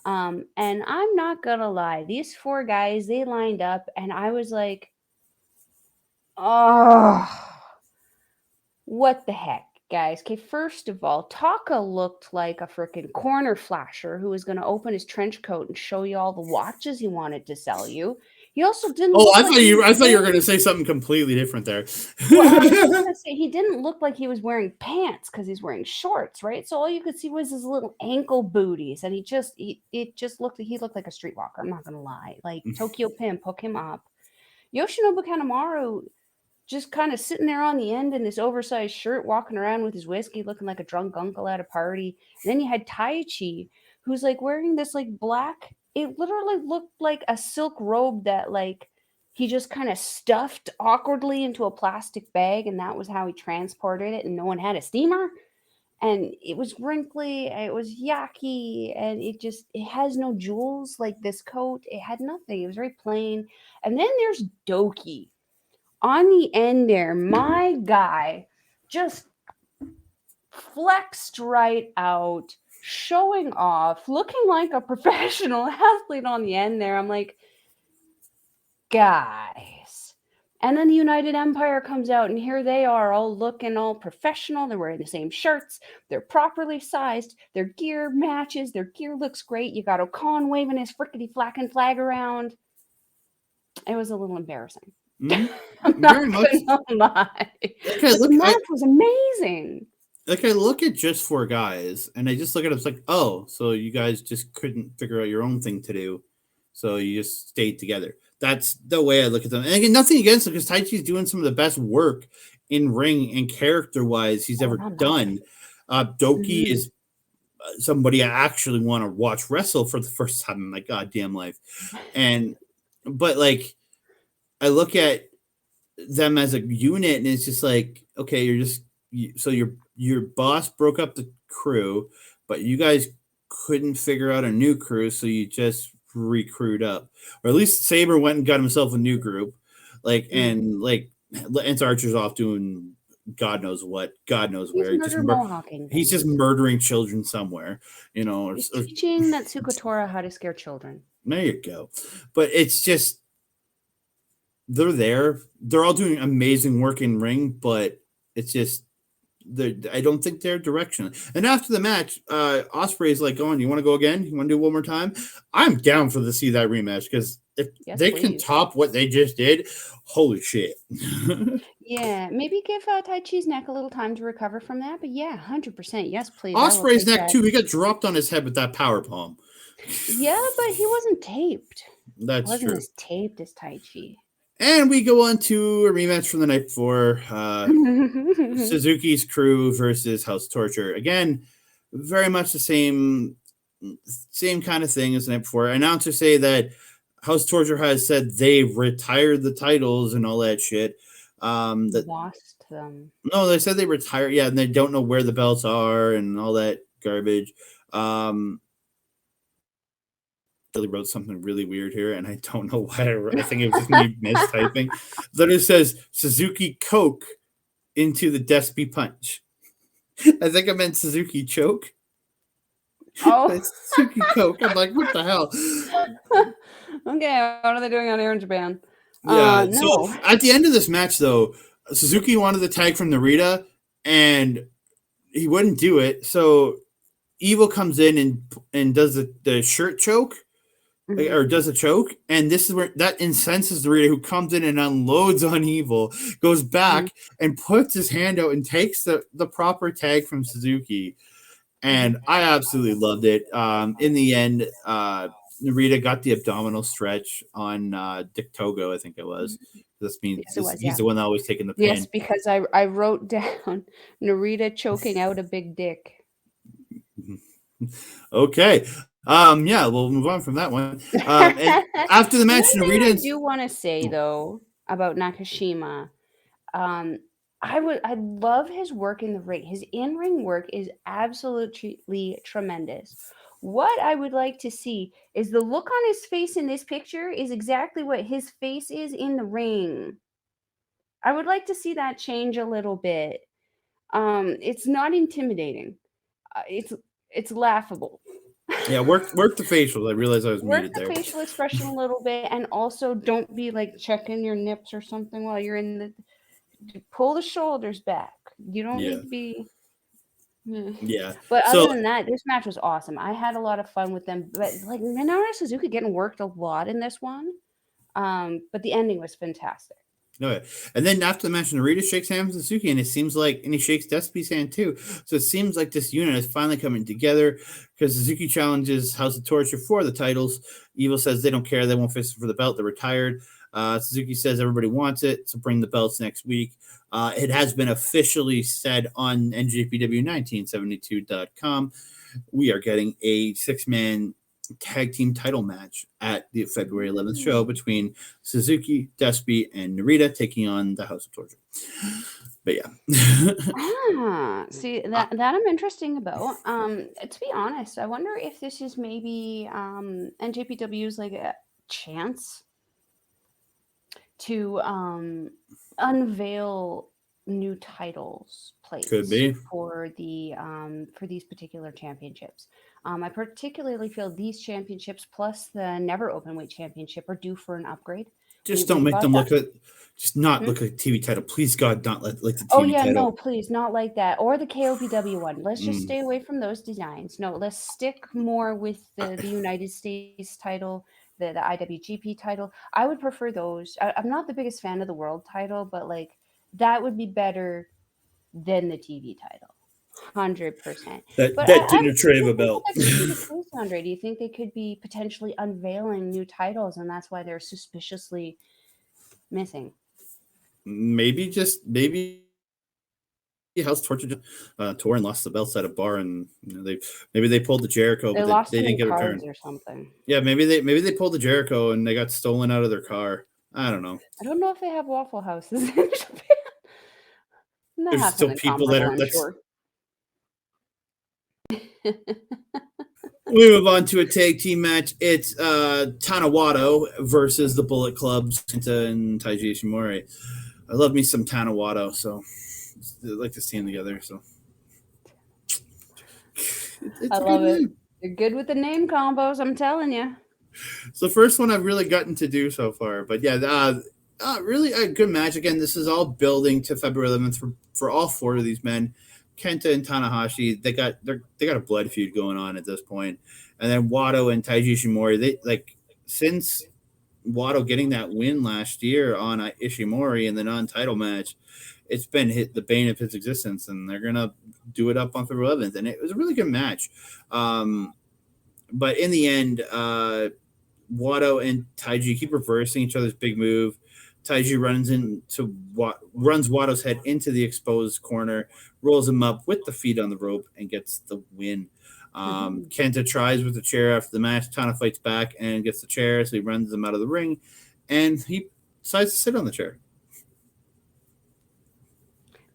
Speaker 2: And I'm not gonna lie, these 4 guys, they lined up and I was like, oh, what the heck, guys? Okay, first of all, Taka looked like a freaking corner flasher who was going to open his trench coat and show you all the watches he wanted to sell you. He also didn't.
Speaker 1: Oh, I thought you were going to say something completely different there.
Speaker 2: Well, I was going to say he didn't look like he was wearing pants because he's wearing shorts, right? So all you could see was his little ankle booties, and it just looked like he looked like a streetwalker. I'm not going to lie. Like Tokyo Pimp, hook him up. Yoshinobu Kanemaru just kind of sitting there on the end in this oversized shirt, walking around with his whiskey, looking like a drunk uncle at a party. And then you had Taichi, who's like wearing this like black, it literally looked like a silk robe that like he just kind of stuffed awkwardly into a plastic bag, and that was how he transported it, and no one had a steamer. And it was wrinkly, it was yucky, and it has no jewels like this coat. It had nothing. It was very plain. And then there's Doki on the end there. My guy just flexed right out, showing off, looking like a professional athlete on the end there. I'm like, guys. And then the United Empire comes out, and here they are, all looking all professional. They're wearing the same shirts. They're properly sized. Their gear matches. Their gear looks great. You got Okan waving his frickety flacking flag around. It was a little embarrassing.
Speaker 1: Mm-hmm.
Speaker 2: I'm not gonna lie. The match was amazing.
Speaker 1: Like, I look at just four guys, and I just look at it, it's like, oh, so you guys just couldn't figure out your own thing to do, so you just stayed together. That's the way I look at them. And again, nothing against them, because Taichi's doing some of the best work in ring and character-wise he's ever done. Doki is somebody I actually want to watch wrestle for the first time in my goddamn life. But like, I look at them as a unit, and it's just like, okay, so your boss broke up the crew, but you guys couldn't figure out a new crew, so you just recruit up, or at least Sabre went and got himself a new group, and Lance Archer's off doing God knows what, God knows where. He's just murdering children somewhere,
Speaker 2: He's teaching Natsuko Tora how to scare children.
Speaker 1: There you go. But it's just, they're all doing amazing work in ring, but it's just, I don't think they're direction. And after the match, Ospreay is like, going, you want to go again? You want to do it one more time? I'm down to see that rematch, because if they can top what they just did, holy shit.
Speaker 2: Yeah, maybe give Taichi's neck a little time to recover from that. But yeah, 100%. Yes, please.
Speaker 1: Ospreay's neck too. He got dropped on his head with that power palm.
Speaker 2: Yeah, but he wasn't taped.
Speaker 1: That's
Speaker 2: true. He wasn't
Speaker 1: true.
Speaker 2: as taped as Taichi.
Speaker 1: And we go on to a rematch from the night before. Suzuki's crew versus House Torture. Again, very much the same kind of thing as the night before. Announcers say that House Torture has said they retired the titles and all that shit.
Speaker 2: Lost them.
Speaker 1: No, they said they retired. Yeah, and they don't know where the belts are and all that garbage. Really wrote something really weird here, and I don't know why. I think it was just me mistyping. Then it says Suzuki Coke into the Despy Punch. I think I meant Suzuki Choke.
Speaker 2: Oh,
Speaker 1: Suzuki Coke. I'm like, what the hell?
Speaker 2: Okay, what are they doing out here in Japan?
Speaker 1: Yeah.
Speaker 2: No.
Speaker 1: So at the end of this match, though, Suzuki wanted the tag from Narita, and he wouldn't do it. So Evil comes in and does the shirt choke. Or does a choke, and this is where that incenses Narita, who comes in and unloads on Evil, goes back and puts his hand out and takes the proper tag from Suzuki, and I absolutely loved it. In the end, Narita got the abdominal stretch on Dick Togo, I think it was. This means he's the one that always taking the pin.
Speaker 2: Yes, because I wrote down Narita choking out a big dick.
Speaker 1: Okay. Yeah, we'll move on from that one. And after the match, Narita.
Speaker 2: I do want to say though about Nakashima, I love his work in the ring. His in-ring work is absolutely tremendous. What I would like to see is the look on his face in this picture is exactly what his face is in the ring. I would like to see that change a little bit. It's not intimidating. It's laughable.
Speaker 1: Yeah, work the facials. I realized I was muted there.
Speaker 2: Work the facial expression a little bit, and also don't be like checking your nips or something while you're in the. Pull the shoulders back. You don't need to be.
Speaker 1: Yeah.
Speaker 2: But other than that, this match was awesome. I had a lot of fun with them. But like Minoru Suzuki getting worked a lot in this one. But the ending was fantastic.
Speaker 1: Okay. And then after the match, Narita shakes hands with Suzuki, and it seems like, and he shakes Despy's hand too. So it seems like this unit is finally coming together, because Suzuki challenges House of Torture for the titles. Evil says they don't care. They won't face it for the belt. They're retired. Suzuki says everybody wants it, so bring the belts next week. It has been officially said on NJPW1972.com. We are getting a 6-man tag team title match at the February 11th show between Suzuki, Despy, and Narita taking on the House of Torture. But yeah.
Speaker 2: See that I'm interesting about. To be honest, I wonder if this is maybe NJPW's like a chance to unveil new titles placed
Speaker 1: Could be
Speaker 2: for these particular championships. I particularly feel these championships plus the Never Openweight Championship are due for an upgrade.
Speaker 1: Just don't make
Speaker 2: got
Speaker 1: them
Speaker 2: that.
Speaker 1: look at, just not
Speaker 2: Hmm?
Speaker 1: look like a TV title. Please God, not like the
Speaker 2: Oh
Speaker 1: TV
Speaker 2: yeah, no,
Speaker 1: title.
Speaker 2: please, not like that. Or the KOPW one. Let's just
Speaker 1: Mm.
Speaker 2: stay away from those designs. No, let's stick more with
Speaker 1: I,
Speaker 2: the United States title, the IWGP title. I would prefer those. I'm not the biggest fan of the world title, but like that would be better than the TV title. 100%. But
Speaker 1: that
Speaker 2: I
Speaker 1: dinner
Speaker 2: what
Speaker 1: tray
Speaker 2: do
Speaker 1: of
Speaker 2: you
Speaker 1: a
Speaker 2: think that
Speaker 1: belt.
Speaker 2: that could be the case, Andre? Do you think they could be potentially unveiling new titles and that's why they're suspiciously missing?
Speaker 1: Maybe House Torture tore and lost the belts at a bar, and they maybe they pulled the Jericho,
Speaker 2: They
Speaker 1: but
Speaker 2: lost
Speaker 1: they
Speaker 2: too
Speaker 1: didn't
Speaker 2: many
Speaker 1: get a
Speaker 2: cards
Speaker 1: turn.
Speaker 2: or something.
Speaker 1: Yeah, maybe they pulled the Jericho and they got stolen out of their car. I don't know.
Speaker 2: I don't know if they have Waffle Houses in Japan. That
Speaker 1: There's
Speaker 2: has
Speaker 1: still
Speaker 2: something
Speaker 1: people that
Speaker 2: comparable,
Speaker 1: are.
Speaker 2: I'm
Speaker 1: Let's
Speaker 2: sure.
Speaker 1: we move on to a tag team match. It's Tanawato versus the Bullet Clubs, Kenta and Taiji Ishimori. I love me some Tanawato, so I like this team together. So
Speaker 2: I
Speaker 1: it's a good
Speaker 2: love it.
Speaker 1: name.
Speaker 2: You're good with the name combos, I'm telling you.
Speaker 1: It's the first one I've really gotten to do so far. But yeah, really a good match. Again, this is all building to February 11th for all four of these men. Kenta and Tanahashi, they got a blood feud going on at this point. And then Wato and Taiji Ishimori, they like since Wato getting that win last year on Ishimori in the non-title match, it's been hit the bane of his existence, and they're gonna do it up on February 11th. And it was a really good match. But in the end, Wato and Taiji keep reversing each other's big move. Taiji runs Wato's head into the exposed corner, rolls him up with the feet on the rope, and gets the win.
Speaker 2: Mhm.
Speaker 1: Kenta tries with the chair after the match. Tana fights back and gets the chair, so he runs him out of the ring, and he decides to sit on the chair.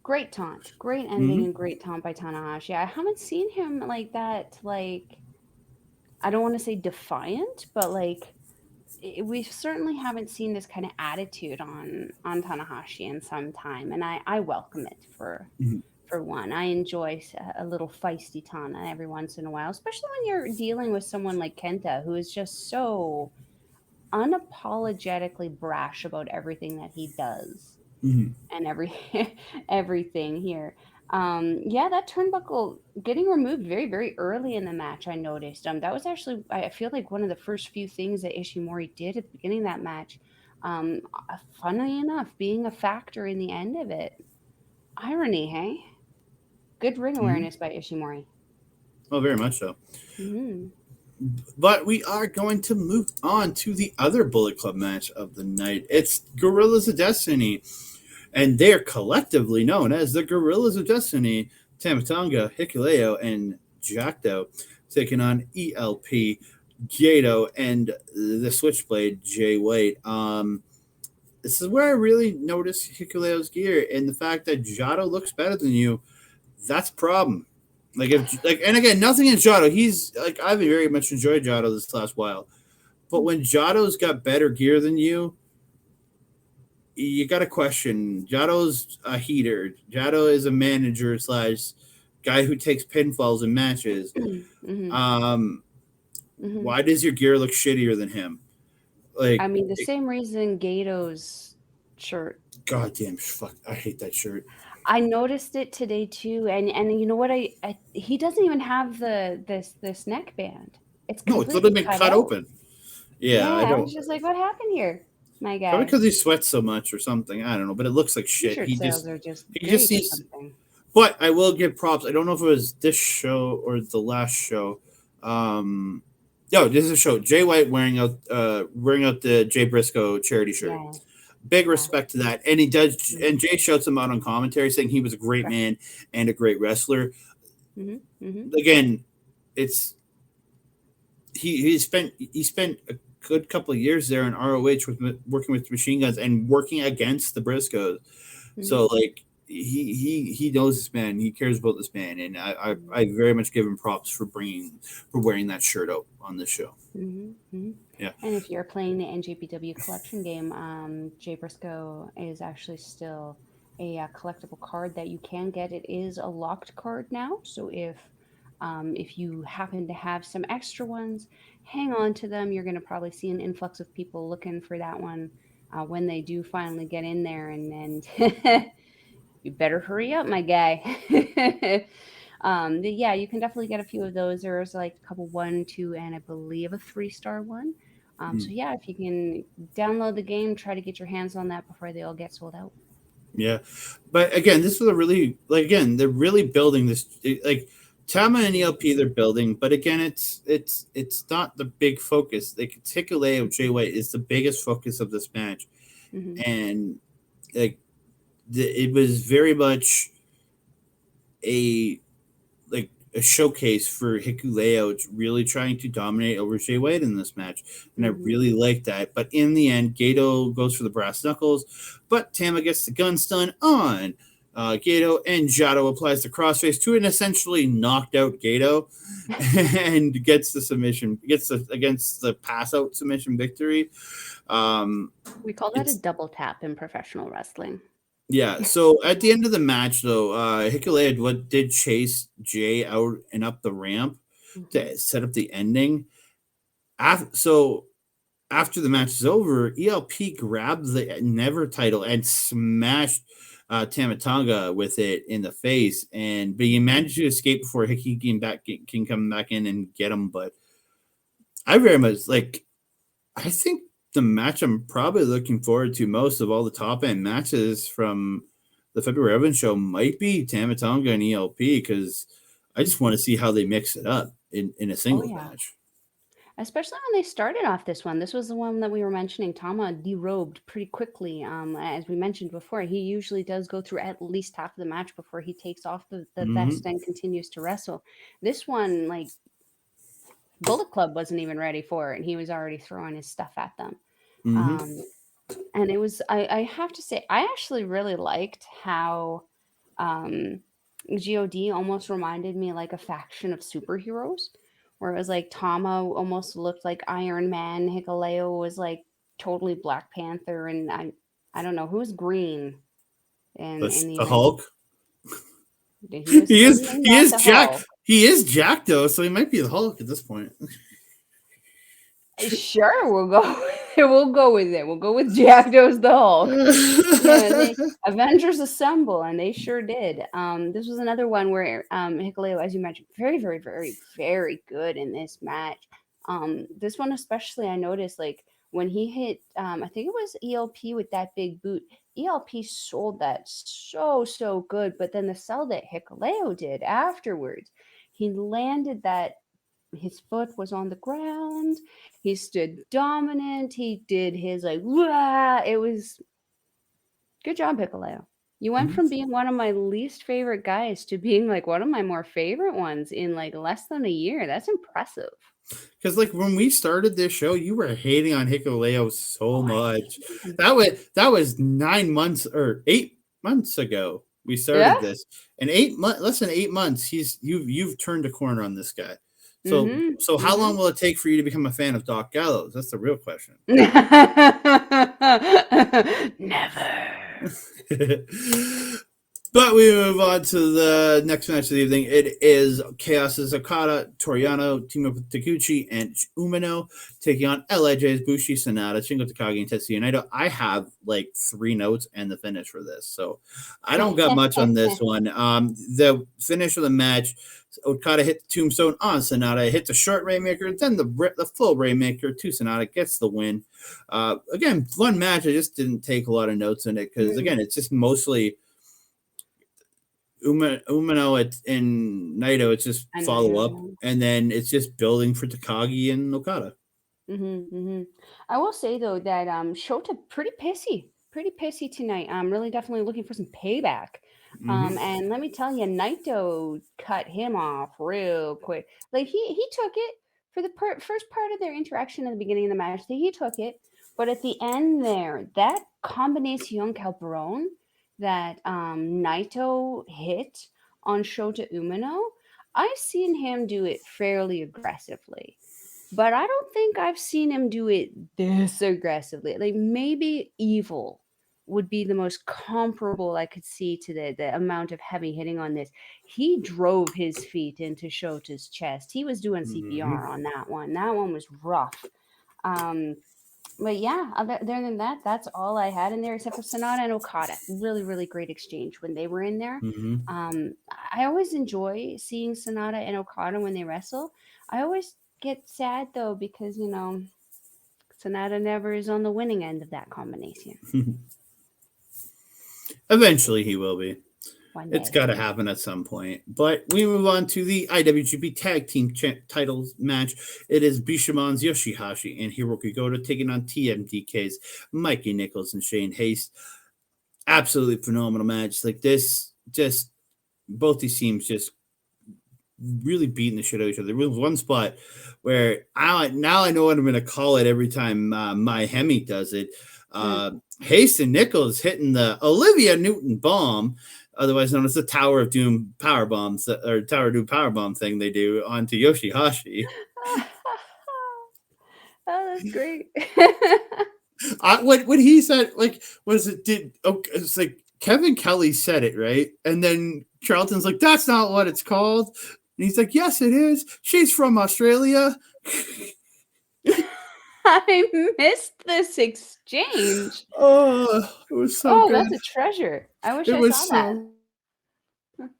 Speaker 2: Great taunt. Great ending
Speaker 1: Mm-hmm.
Speaker 2: and great taunt by Tanahashi. I haven't seen him like that, like, I don't want to say defiant, but like we certainly haven't seen this kind of attitude on Tanahashi in some time, and I welcome it
Speaker 1: Mm-hmm.
Speaker 2: for one. I enjoy a little feisty Tana every once in a while, especially when you're dealing with someone like Kenta, who is just so unapologetically brash about everything that he does
Speaker 1: Mm-hmm.
Speaker 2: and everything here. Yeah, that turnbuckle getting removed very, very early in the match, I noticed. That was actually, I feel like, one of the first few things that Ishimori did at the beginning of that match. Funnily enough, being a factor in the end of it. Irony, hey? Good ring
Speaker 1: Mm-hmm.
Speaker 2: awareness by Ishimori.
Speaker 1: Oh, very much so.
Speaker 2: Hmm.
Speaker 1: But we are going to move on to the other Bullet Club match of the night. It's Gorillas of Destiny, and they are collectively known as the Gorillas of Destiny. Tamatonga, Hikuleo, and Jackdo taking on ELP, Gato, and the Switchblade, Jay White. This is where I really notice Hikuleo's gear and the fact that Jado looks better than you. That's a problem. And again, nothing in Jado. He's like I've very much enjoyed Jado this last while, but when Jado's got better gear than you got to question. Jado's a heater. Jado is a manager slash guy who takes pinfalls in matches.
Speaker 2: Hmm.
Speaker 1: Um,
Speaker 2: Hmm.
Speaker 1: why does your gear look shittier than him?
Speaker 2: I
Speaker 1: Like,
Speaker 2: mean, the same reason Gato's shirt.
Speaker 1: goddamn, fuck, I hate that shirt.
Speaker 2: I noticed it today too, and you know what? He doesn't even have this neckband. It's
Speaker 1: No, it's
Speaker 2: completely
Speaker 1: literally been
Speaker 2: cut
Speaker 1: cut
Speaker 2: out.
Speaker 1: open. Yeah, I
Speaker 2: Yeah, I
Speaker 1: don't.
Speaker 2: was just like, what happened here, my
Speaker 1: Probably
Speaker 2: guy?
Speaker 1: because he sweats so much or something. I don't know, but it looks like shit.
Speaker 2: T-shirt sales are just
Speaker 1: He just
Speaker 2: great or
Speaker 1: needs.
Speaker 2: something.
Speaker 1: But I will give props. I don't know if it was this show or the last show. Um, no, this is a show. Jay White wearing out the Jay Briscoe charity shirt.
Speaker 2: Yeah,
Speaker 1: Big
Speaker 2: yeah.
Speaker 1: respect to that, and he does.
Speaker 2: Mm-hmm.
Speaker 1: And Jay shouts him out on commentary, saying he was a great man and a great wrestler.
Speaker 2: Mm-hmm. Mm-hmm.
Speaker 1: Again, it's he spent a good couple of years there in ROH working with Machine Guns and working against the Briscoes.
Speaker 2: Mm-hmm.
Speaker 1: So like he knows this man. He cares about this man, and I very much give him props for wearing that shirt out on this show.
Speaker 2: Mm-hmm. Mm-hmm.
Speaker 1: Yeah.
Speaker 2: And if you're playing the NJPW collection game, Jay Briscoe is actually still a collectible card that you can get. It is a locked card now, so if you happen to have some extra ones, hang on to them. You're going to probably see an influx of people looking for that one when they do finally get in there, and you better hurry up, my guy. Yeah, you can definitely get a few of those. There's like a couple one, two, and I believe a 3-star one. So
Speaker 1: Mm,
Speaker 2: yeah, if you can download the game, try to get your hands on that before they all get sold out.
Speaker 1: yeah, but again, this was a really like again they're really building this like Tama and ELP they're building, but again it's not the big focus. Like Hikuleo Jay White is the biggest focus of this match,
Speaker 2: Hmm.
Speaker 1: and like it was very much a like a showcase for Hikuleo really trying to dominate over Jay White in this match, and I
Speaker 2: Hmm.
Speaker 1: really like that. But in the end, Gato goes for the brass knuckles, but Tama gets the gun stun on Gato, and Jado applies the crossface to an essentially knocked out Gato, and gets the submission, gets the against the pass out submission victory. Um,
Speaker 2: We call that a
Speaker 1: it's
Speaker 2: double tap in professional wrestling.
Speaker 1: Yeah, so at the end of the match, though, Hikuleo what did chase Jay out and up the ramp
Speaker 2: Hmm.
Speaker 1: to set up the ending. So after the match is over, ELP grabbed the Never title and smashed Tamatonga with it in the face, but he managed to escape before Hickey can come back in and get him. But I very much like. I think the match I'm probably looking forward to most of all the top end matches from the February Evans show might be Tamatonga and ELP because I just want to see how they mix it up in a
Speaker 2: Oh
Speaker 1: singles
Speaker 2: yeah.
Speaker 1: match.
Speaker 2: Especially when they started off this one. This was the one that we were mentioning. Tama derobed pretty quickly. As we mentioned before, he usually does go through at least half of the match before he takes off the vest
Speaker 1: Mm-hmm.
Speaker 2: and continues to wrestle. This one, like, Bullet Club wasn't even ready for it, and he was already throwing his stuff at them.
Speaker 1: Mm-hmm.
Speaker 2: Um, and it was, I have to say, I actually really liked how um, God almost reminded me like a faction of superheroes, where it was like Tama almost looked like Iron Man, Hikuleo was like totally Black Panther, and I don't know who's green in the
Speaker 1: The
Speaker 2: event.
Speaker 1: Hulk.
Speaker 2: He was certainly
Speaker 1: He
Speaker 2: not
Speaker 1: is
Speaker 2: the
Speaker 1: Jack.
Speaker 2: Hulk.
Speaker 1: He is Jack though, so he might be the Hulk at this point.
Speaker 2: Sure, we'll go. We'll go with it. We'll go with Jackdo's the Hulk. Yeah, and they Avengers Assemble, and they sure did. This was another one where Hikuleo, as you mentioned, very, very, very, very good in this match. This one especially, I noticed like when he hit, I think it was ELP with that big boot. ELP sold that so good, but then the sell that Hikuleo did afterwards, he landed that his foot was on the ground. He stood dominant. He did his like, wah! It was good job, Hikuleo. You went from being one of my least favorite guys to being like one of my more favorite ones in like less than a year. That's impressive.
Speaker 1: Because like when we started this show, you were hating on Hikuleo so
Speaker 2: Oh, I
Speaker 1: much.
Speaker 2: hate him.
Speaker 1: That was 9 months or 8 months ago we
Speaker 2: Yeah.
Speaker 1: started this. In 8 months, less than 8 months, you've turned a corner on this guy. So
Speaker 2: Mm-hmm.
Speaker 1: so how long will it take for you to become a fan of Doc Gallows? That's the real question.
Speaker 2: Never.
Speaker 1: But we move on to the next match of the evening. It is Chaos's Okada, Toriano, team up with Taguchi and Umino, taking on LIJ's Bushi, Sonata, Shingo Takagi, and Tetsuya Naito. I have like 3 notes and the finish for this, so I don't got much on this one. The finish of the match, Okada hit the tombstone on Sonata, hit the short Rainmaker, then the full Rainmaker to Sonata, gets the win. Again, fun match. I just didn't take a lot of notes in it because, again, it's just mostly Umino and Naito. It's just
Speaker 2: I
Speaker 1: follow
Speaker 2: know.
Speaker 1: up, and then it's just building for Takagi and Okada.
Speaker 2: I will say though that Shota pretty pissy tonight. I'm really definitely looking for some payback.
Speaker 1: Mm-hmm.
Speaker 2: And let me tell you, Naito cut him off real quick. Like he took it for the first part of their interaction at the beginning of the match. He took it, but at the end there, that combination Calperon that Naito hit on Shota Umino, I've seen him do it fairly aggressively, but I don't think I've seen him do it this aggressively. Like maybe Evil would be the most comparable I could see to the amount of heavy hitting on this. He drove his feet into Shota's chest. He was doing
Speaker 1: Mm-hmm.
Speaker 2: CPR on that one. That one was rough. Um, But yeah, other than that, that's all I had in there except for Sonata and Okada. Really, really great exchange when they were in there.
Speaker 1: Mm-hmm.
Speaker 2: I always enjoy seeing Sonata and Okada when they wrestle. I always get sad though because Sonata never is on the winning end of that combination.
Speaker 1: Eventually, he will be.
Speaker 2: One day.
Speaker 1: It's got to happen at some point. But we move on to the IWGP Tag Team Titles match. It is Bishamon's Yoshi-Hashi and Hirooki Goto taking on TMDK's Mikey Nicholls and Shane Haste. Absolutely phenomenal match. Like this, just both these teams just really beating the shit out of each other. There was one spot where now I know what I'm going to call it every time my Hemi does it. Haste and Nicholls hitting the Olivia Newton bomb, otherwise known as the Tower of Doom power bombs, or Tower of Doom power bomb thing they do onto Yoshi-Hashi.
Speaker 2: Oh, that's great.
Speaker 1: When he said, like, it's like Kevin Kelly said it, right? And then Charlton's like, that's not what it's called. And he's like, yes, it is. She's from Australia.
Speaker 2: I missed this exchange.
Speaker 1: Oh, it was so good.
Speaker 2: That's a treasure. I wish I saw that.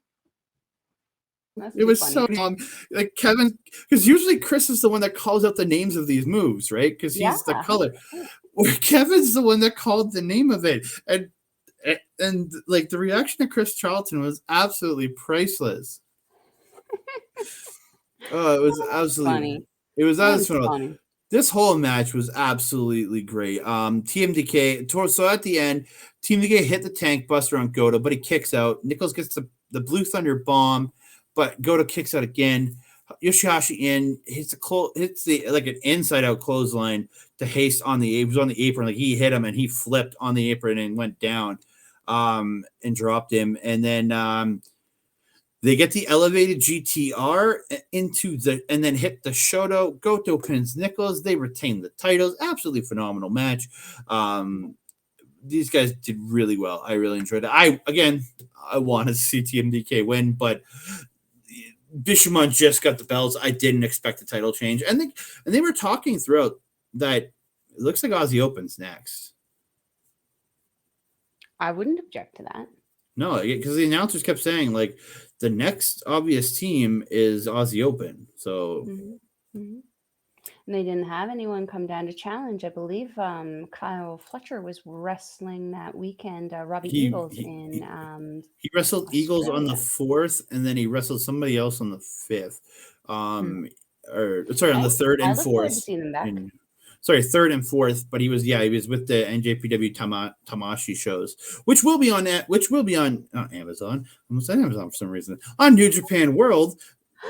Speaker 1: It was so long. Like Kevin, because usually Chris is the one that calls out the names of these moves, right? Because he's the color. Where Kevin's the one that called the name of it. And like the reaction of Chris Charlton was absolutely priceless. Oh, it was absolutely funny. It was absolutely funny. This whole match was absolutely great. TMDK, so at the end, TMDK hit the tank buster on Goto, but he kicks out. Nicholls gets the Blue Thunder bomb, but Goto kicks out again. Yoshi-Hashi hits the like an inside out clothesline to Haste on the apron. He was on the apron, like he hit him and he flipped on the apron and went down and dropped him. And then they get the elevated GTR and then hit the Shoto. Goto pins Nicholls. They retain the titles. Absolutely phenomenal match. These guys did really well. I really enjoyed it. I wanted to see TMDK win, but Bishamon just got the belts. I didn't expect the title change. And they were talking throughout that it looks like Aussie Open's next.
Speaker 2: I wouldn't object to that.
Speaker 1: No, because the announcers kept saying, like, the next obvious team is Aussie Open. So,
Speaker 2: and they didn't have anyone come down to challenge. I believe Kyle Fletcher was wrestling that weekend. Robbie Eagles
Speaker 1: he wrestled Australia. Eagles on the 4th, and then he wrestled somebody else on the 5th. On the 3rd and 4th. 3rd and 4th, but he was with the NJPW Tamashi shows, which will be on Amazon. I almost said Amazon for some reason. On New Japan World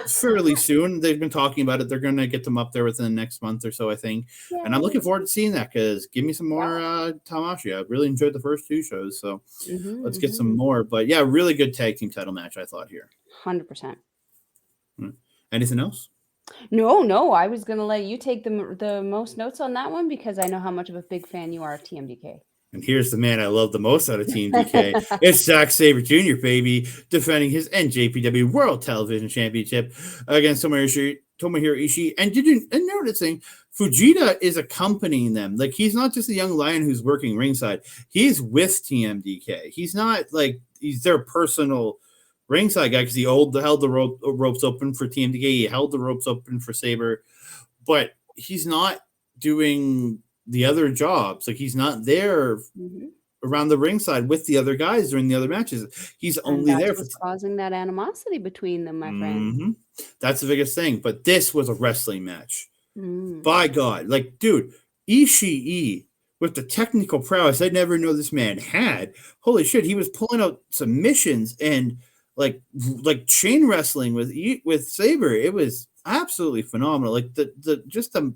Speaker 1: fairly soon. They've been talking about it. They're going to get them up there within the next month or so, I think. Yay. And I'm looking forward to seeing that because give me some more Tamashi. I really enjoyed the first 2 shows, so let's get some more. But yeah, really good tag team title match, I thought here.
Speaker 2: 100%.
Speaker 1: Anything else?
Speaker 2: No. I was going to let you take the most notes on that one because I know how much of a big fan you are of TMDK.
Speaker 1: And here's the man I love the most out of Team DK. It's Zack Sabre Jr., baby, defending his NJPW World Television Championship against Tomohiro Ishii. And noticing Fujita is accompanying them. Like, he's not just a young lion who's working ringside. He's with TMDK. He's not like he's their personal ringside guy because he held the ropes open for TMDK. He held the ropes open for Sabre. But he's not doing the other jobs. Like, he's not there around the ringside with the other guys during the other matches. He's only there for
Speaker 2: causing that animosity between them, my friend.
Speaker 1: That's the biggest thing. But this was a wrestling match. By God, like, dude, Ishii with the technical prowess I never know this man had. Holy shit, he was pulling out submissions and like chain wrestling with Sabre. It was absolutely phenomenal. Like the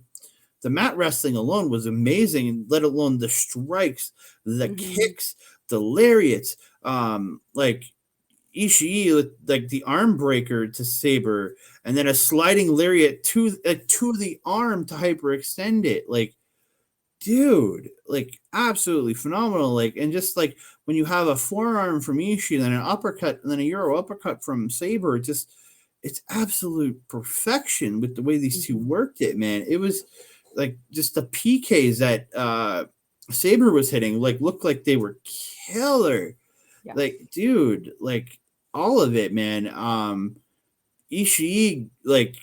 Speaker 1: mat wrestling alone was amazing, let alone the strikes, the kicks, the lariats, like Ishii with like the arm breaker to Sabre, and then a sliding lariat to the arm to hyperextend it. Like, dude, like absolutely phenomenal. Like, and just like when you have a forearm from Ishii, then an uppercut, and then a Euro uppercut from Sabre, it's absolute perfection with the way these two worked it, man. It was like just the PKs that Sabre was hitting, like looked like they were killer.
Speaker 2: Yeah.
Speaker 1: Like, dude, like all of it, man. Ishii, like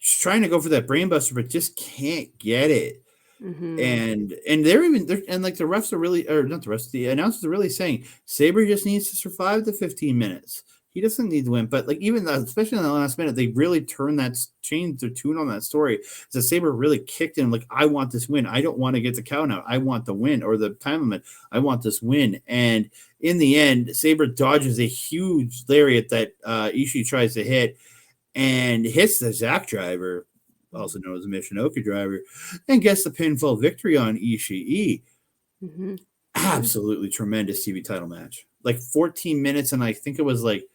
Speaker 1: trying to go for that brainbuster, but just can't get it. And they're like the refs are really, or not the refs, the announcers are really saying Sabre just needs to survive the 15 minutes. He doesn't need to win, but like even especially in the last minute, they really changed their tune on that story. So Sabre really kicked in, like, I want this win. I don't want to get the count out. I want the win or the time limit. I want this win. And in the end, Sabre dodges a huge lariat that Ishii tries to hit and hits the Zack driver, also known as the Michinoku driver, and gets the pinfall victory on Ishii. Absolutely tremendous TV title match. Like 14 minutes, and I think it was like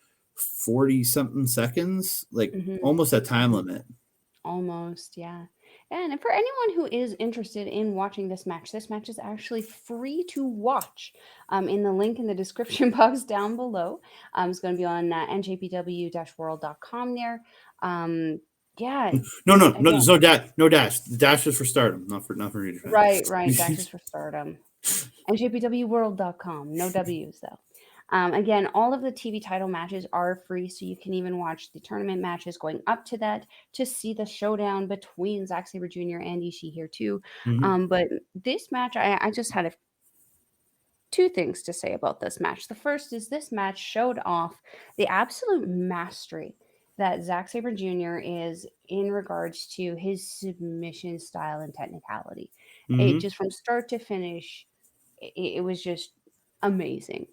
Speaker 1: 40-something seconds, like almost a time limit.
Speaker 2: Almost, yeah. And for anyone who is interested in watching this match is actually free to watch. In the link in the description box down below, it's going to be on njpw-world.com there. Yeah.
Speaker 1: No, there's no dash. No dash. The dash is for Stardom, not for New Japan.
Speaker 2: Right. Dash is for Stardom. njpwworld.com. No W's though. Again, all of the TV title matches are free, so you can even watch the tournament matches going up to that to see the showdown between Zack Sabre Jr. and Ishii here too. But this match, I just had two things to say about this match. The first is this match showed off the absolute mastery that Zack Sabre Jr. is in regards to his submission style and technicality. It just from start to finish, it was just amazing.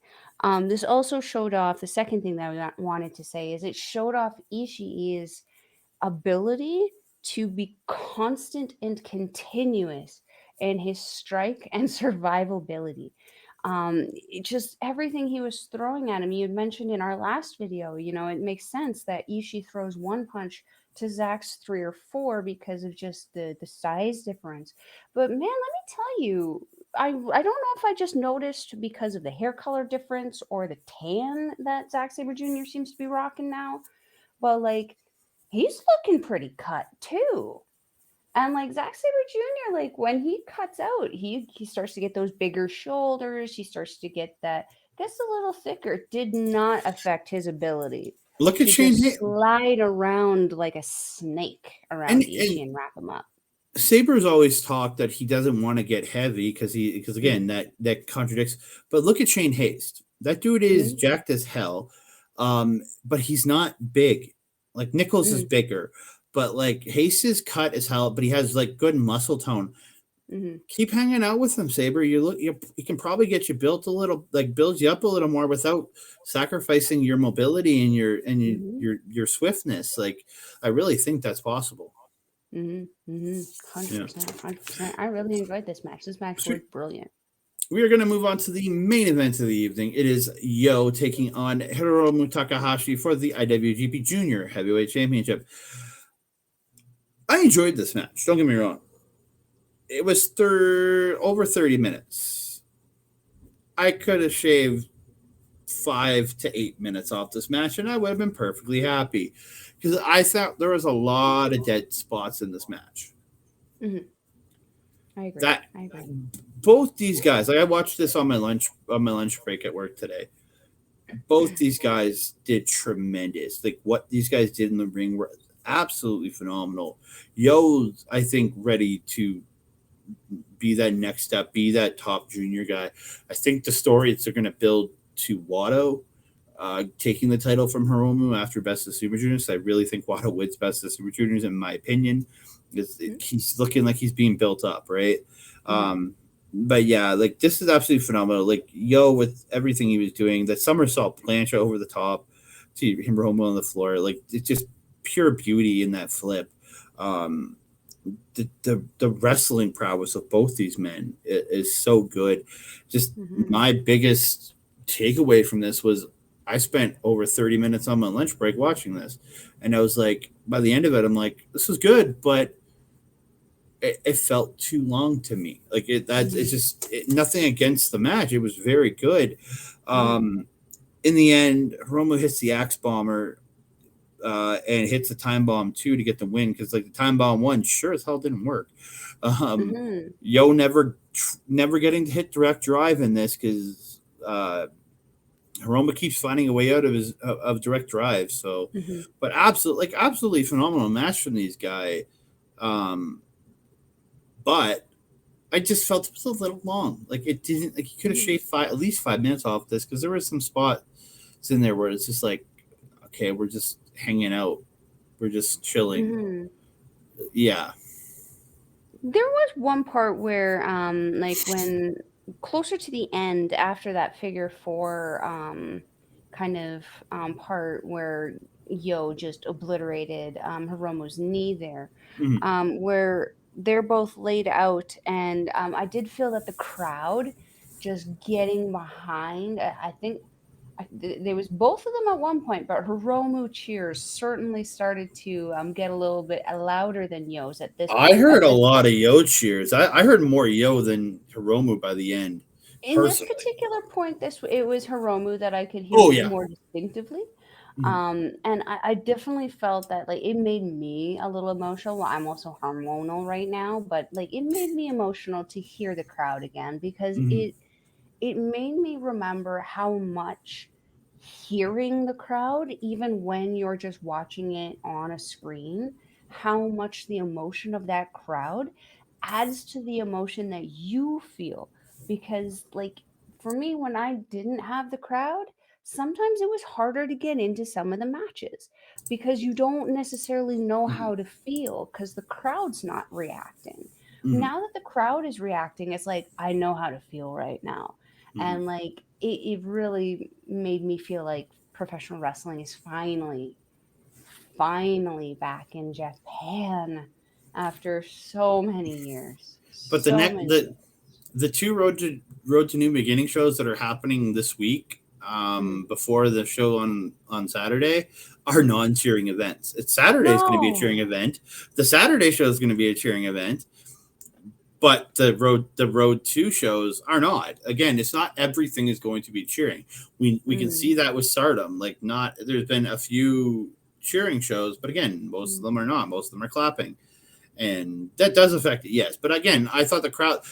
Speaker 2: This also showed off, the second thing that I wanted to say is it showed off Ishii's ability to be constant and continuous in his strike and survivability. It just everything he was throwing at him. You had mentioned in our last video, it makes sense that Ishii throws one punch to Zack's 3 or 4 because of just the size difference. But man, let me tell you, I don't know if I just noticed because of the hair color difference or the tan that Zack Sabre Jr. seems to be rocking now, but like he's looking pretty cut too. And like Zack Sabre Jr., like when he cuts out, he starts to get those bigger shoulders. He starts to get gets a little thicker. Did not affect his ability.
Speaker 1: Look at Shane
Speaker 2: slide around like a snake around Ishii and wrap him up.
Speaker 1: Sabre's always talked that he doesn't want to get heavy because again that contradicts. But look at Shane Haste. That dude is jacked as hell, but he's not big. Like Nicholls is bigger, but like Haste is cut as hell, but he has like good muscle tone. Keep hanging out with him, Sabre. He can probably get you built a little, like build you up a little more without sacrificing your mobility and your swiftness. Like I really think that's possible.
Speaker 2: 100%. I really enjoyed this match. This match was brilliant.
Speaker 1: We are going to move on to the main event of the evening. It is Yo taking on Hiromu Takahashi for the IWGP Junior Heavyweight Championship. I enjoyed this match. Don't get me wrong. It was over 30 minutes. I could have shaved 5 to 8 minutes off this match, and I would have been perfectly happy because I thought there was a lot of dead spots in this match.
Speaker 2: I agree. I agree.
Speaker 1: Both these guys, like I watched this on my lunch break at work today. Both these guys did tremendous. Like what these guys did in the ring were absolutely phenomenal. Yo's, I think, ready to be that next step, be that top junior guy. I think the story they're going to build to Watto taking the title from Hiromu after Best of Super Juniors. I really think Watto wins Best of Super Juniors, in my opinion. He's looking like he's being built up, right? But yeah, like this is absolutely phenomenal. Like Yo, with everything he was doing, the somersault plancha over the top to him Hiromu on the floor, like it's just pure beauty in that flip. The wrestling prowess of both these men is so good. Just my biggest takeaway from this was I spent over 30 minutes on my lunch break watching this, and I was like, by the end of it, I'm like, this was good, but it felt too long to me. Like it's just nothing against the match. It was very good. In the end, Hiromu hits the axe bomber. and hits the time bomb 2 to get the win, because like the time bomb 1 sure as hell didn't work. Yo never getting to hit direct drive in this, because Hiromu keeps finding a way out of direct drive. So, but absolutely phenomenal match from these guys. But I just felt it was a little long. Like it didn't. Like you could have shaved at least 5 minutes off this, because there was some spots in there where it's just like, okay, we're just hanging out, we're just chilling. Yeah.
Speaker 2: There was one part where, like when closer to the end, after that figure 4 kind of part where Yo just obliterated Hiromu's knee there, where they're both laid out, and I did feel that the crowd just getting behind. I think there was both of them at one point, but Hiromu cheers certainly started to get a little bit louder than Yo's at this point.
Speaker 1: I heard a lot of Yo cheers. I heard more Yo than Hiromu by the end.
Speaker 2: In this particular point, it was Hiromu that I could hear more distinctively. And I definitely felt that like it made me a little emotional. Well, I'm also hormonal right now, but like it made me emotional to hear the crowd again, because it made me remember how much hearing the crowd, even when you're just watching it on a screen, how much the emotion of that crowd adds to the emotion that you feel. Because, like, for me, when I didn't have the crowd, sometimes it was harder to get into some of the matches, because you don't necessarily know how to feel because the crowd's not reacting. Now that the crowd is reacting, it's like, I know how to feel right now. And like it really made me feel like professional wrestling is finally back in Japan after so many years.
Speaker 1: But the two road to New Beginning shows that are happening this week, before the show on Saturday, are non-cheering events. Saturday is going to be a cheering event. The Saturday show is going to be a cheering event. But the road 2 shows are not. Again, it's not everything is going to be cheering. We can see that with Stardom. Like, not there's been a few cheering shows, but again, most of them are not. Most of them are clapping, and that does affect it. Yes, but again, I thought the crowd,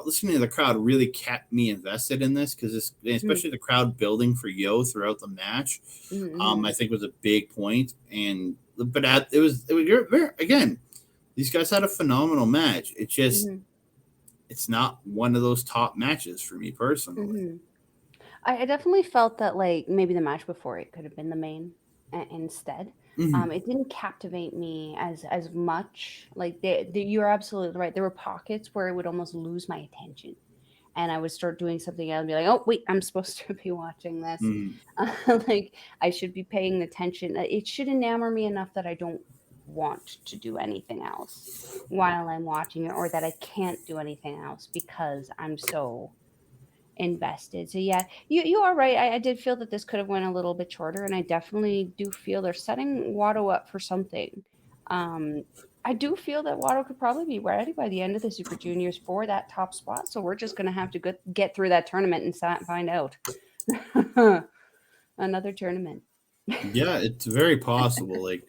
Speaker 1: listening to the crowd really kept me invested in this, because especially the crowd building for Yo throughout the match, I think was a big point. And it was again. These guys had a phenomenal match. It just, it's not one of those top matches for me personally.
Speaker 2: I definitely felt that like maybe the match before it could have been the main instead. It didn't captivate me as much. Like you're absolutely right. There were pockets where it would almost lose my attention, and I would start doing something else and be like, oh wait, I'm supposed to be watching this. Like I should be paying attention. It should enamor me enough that I don't want to do anything else while I'm watching it, or that I can't do anything else because I'm so invested. So yeah, you are right. I did feel that this could have went a little bit shorter, and I definitely do feel they're setting Watto up for something. I do feel that Watto could probably be ready by the end of the Super Juniors for that top spot. So we're just going to have to get through that tournament and find out. Another tournament.
Speaker 1: Yeah, it's very possible. Like,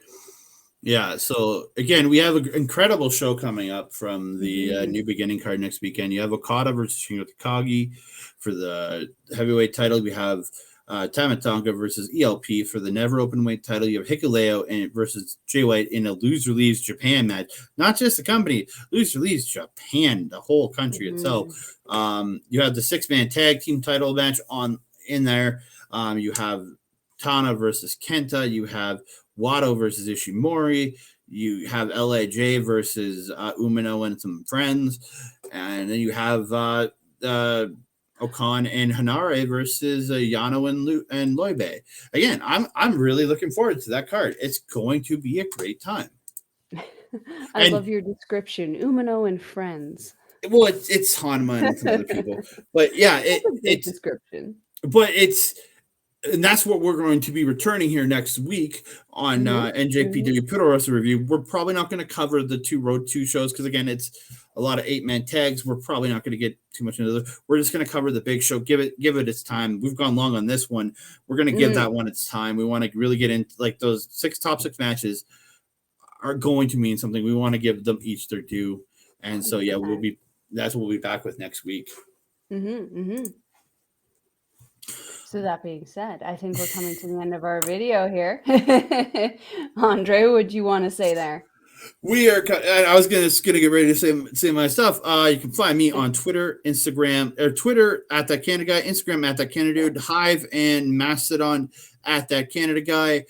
Speaker 1: yeah, so again, we have an incredible show coming up from the New Beginning card next weekend. You have Okada versus Shingo Takagi for the heavyweight title. We have Tama Tonga versus ELP for the never open weight title. You have Hikuleo versus Jay White in a loser leaves Japan match. Not just the company, loser leaves Japan, the whole country itself. You have the 6-man tag team title match in there. You have Tana versus Kenta. You have Watto versus Ishimori. You have LAJ versus Umino and some friends. And then you have Okan and Hanare versus Yano and Leube. Again, I'm really looking forward to that card. It's going to be a great time.
Speaker 2: I love your description. Umino and friends.
Speaker 1: Well, it's Hanma and some other people. But yeah,
Speaker 2: it's a good description.
Speaker 1: But it's and that's what we're going to be returning here next week on NJPW Puroresu review. We're probably not going to cover the 2 Road 2 shows because, again, it's a lot of 8-man tags. We're probably not going to get too much into it. We're just going to cover the big show. Give it its time. We've gone long on this one. We're going to give that one its time. We want to really get into like those top six matches are going to mean something. We want to give them each their due. And so, yeah, that's what we'll be back with next week.
Speaker 2: So that being said, I think we're coming to the end of our video here. Andre, what do you want to say there?
Speaker 1: We are. I was gonna get ready to say my stuff. You can find me on Twitter, Instagram, or Twitter at that Canada guy, Instagram at that Canada dude, Hive and Mastodon at that Canada guy.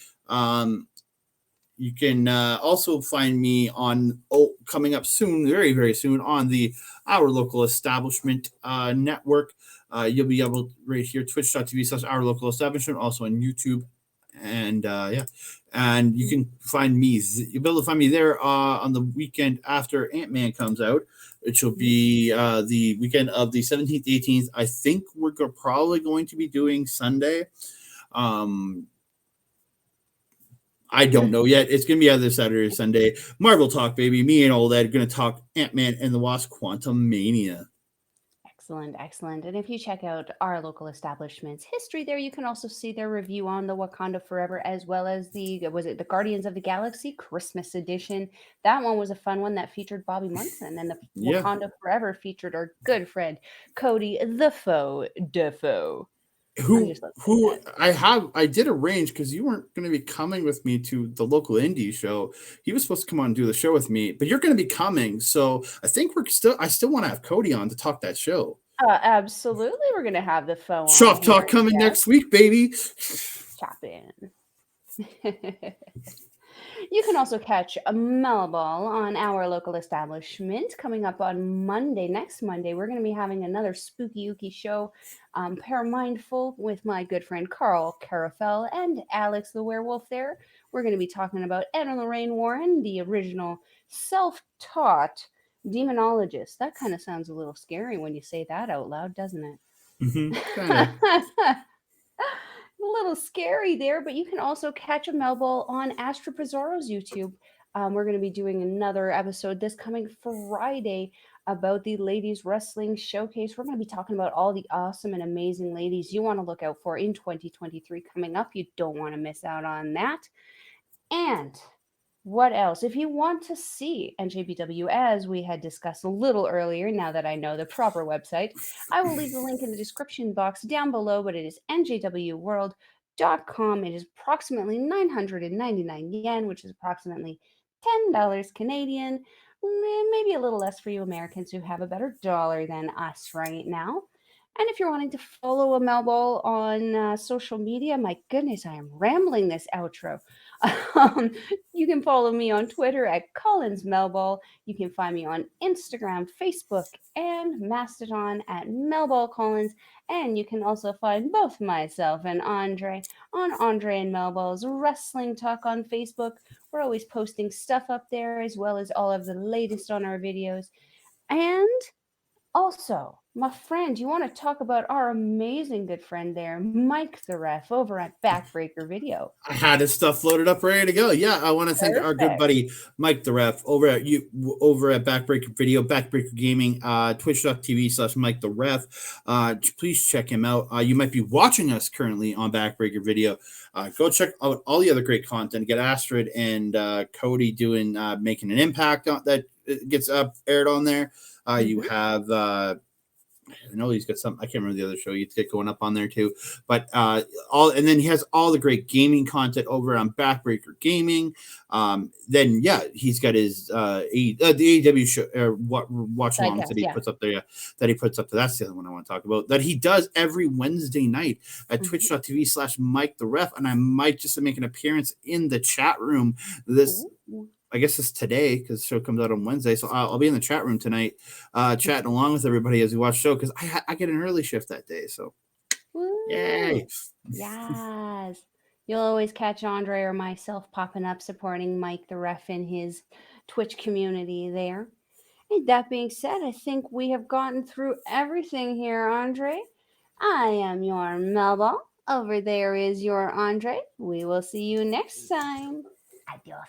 Speaker 1: You can also find me on coming up soon, very very soon on the Our Local Establishment network. You'll be able right here, twitch.tv/Our Local Establishment, also on YouTube. And and you can find me. You'll be able to find me there on the weekend after Ant-Man comes out, which will be the weekend of the 17th, 18th. I think we're probably going to be doing Sunday. I don't know yet. It's going to be either Saturday or Sunday. Marvel Talk, baby. Me and Old Ed are going to talk Ant-Man and the Wasp: Quantumania.
Speaker 2: Excellent. And if you check out Our Local Establishment's history there, you can also see their review on the Wakanda Forever, as well as the Guardians of the Galaxy Christmas edition. That one was a fun one that featured Bobby Munson, and the Wakanda Forever featured our good friend Cody the Foe Defoe.
Speaker 1: Who I did arrange, because you weren't going to be coming with me to the local indie show. He was supposed to come on and do the show with me, but you're going to be coming, so I think I still want to have Cody on to talk that show.
Speaker 2: Absolutely, we're going to have the phone
Speaker 1: Shop Talk coming next week, baby.
Speaker 2: Chop in. You can also catch Melball on Our Local Establishment coming up on Monday. Next Monday, we're going to be having another spooky ooky show, Paramindful, with my good friend Carl Carafel and Alex the Werewolf there. We're going to be talking about Ed and Lorraine Warren, the original self-taught demonologist. That kind of sounds a little scary when you say that out loud, doesn't it? A little scary there, but you can also catch a Melball on Astra Pizarro's YouTube. We're going to be doing another episode this coming Friday about the Ladies Wrestling Showcase. We're going to be talking about all the awesome and amazing ladies you want to look out for in 2023 coming up. You don't want to miss out on that. And what else? If you want to see NJPW, as we had discussed a little earlier, now that I know the proper website, I will leave the link in the description box down below, but it is njwworld.com. It is approximately 999 yen, which is approximately $10 Canadian, maybe a little less for you Americans who have a better dollar than us right now. And if you're wanting to follow a Melball on social media, my goodness, I am rambling this outro. You can follow me on Twitter at Collins Melball. You can find me on Instagram, Facebook, and Mastodon at Melball Collins. And you can also find both myself and Andre on Andre and Melball's Wrestling Talk on Facebook. We're always posting stuff up there, as well as all of the latest on our videos. And also, my friend, you want to talk about our amazing good friend there, Mike the Ref, over at Backbreaker Video.
Speaker 1: I had his stuff loaded up, ready to go. Yeah, I want to thank our good buddy Mike the Ref over at Backbreaker Video, Backbreaker Gaming, twitch.tv/Mike the Ref. Please check him out. You might be watching us currently on Backbreaker Video. Go check out all the other great content. Get Astrid and Cody doing Making an Impact that gets aired on there. You have I know he's got some. I can't remember the other show you get going up on there too. But and then he has all the great gaming content over on Backbreaker Gaming. Then he's got his the AEW show watch alongs that he puts up there. That's the other one I want to talk about. That he does every Wednesday night at twitch.tv/Mike the Ref, and I might just make an appearance in the chat room this. I guess it's today because the show comes out on Wednesday. So I'll be in the chat room tonight, chatting along with everybody as we watch the show because I get an early shift that day. So, yay.
Speaker 2: Yes. You'll always catch Andre or myself popping up supporting Mike the Ref in his Twitch community there. And that being said, I think we have gotten through everything here, Andre. I am your Melball, Over there is your Andre. We will see you next time. Adios.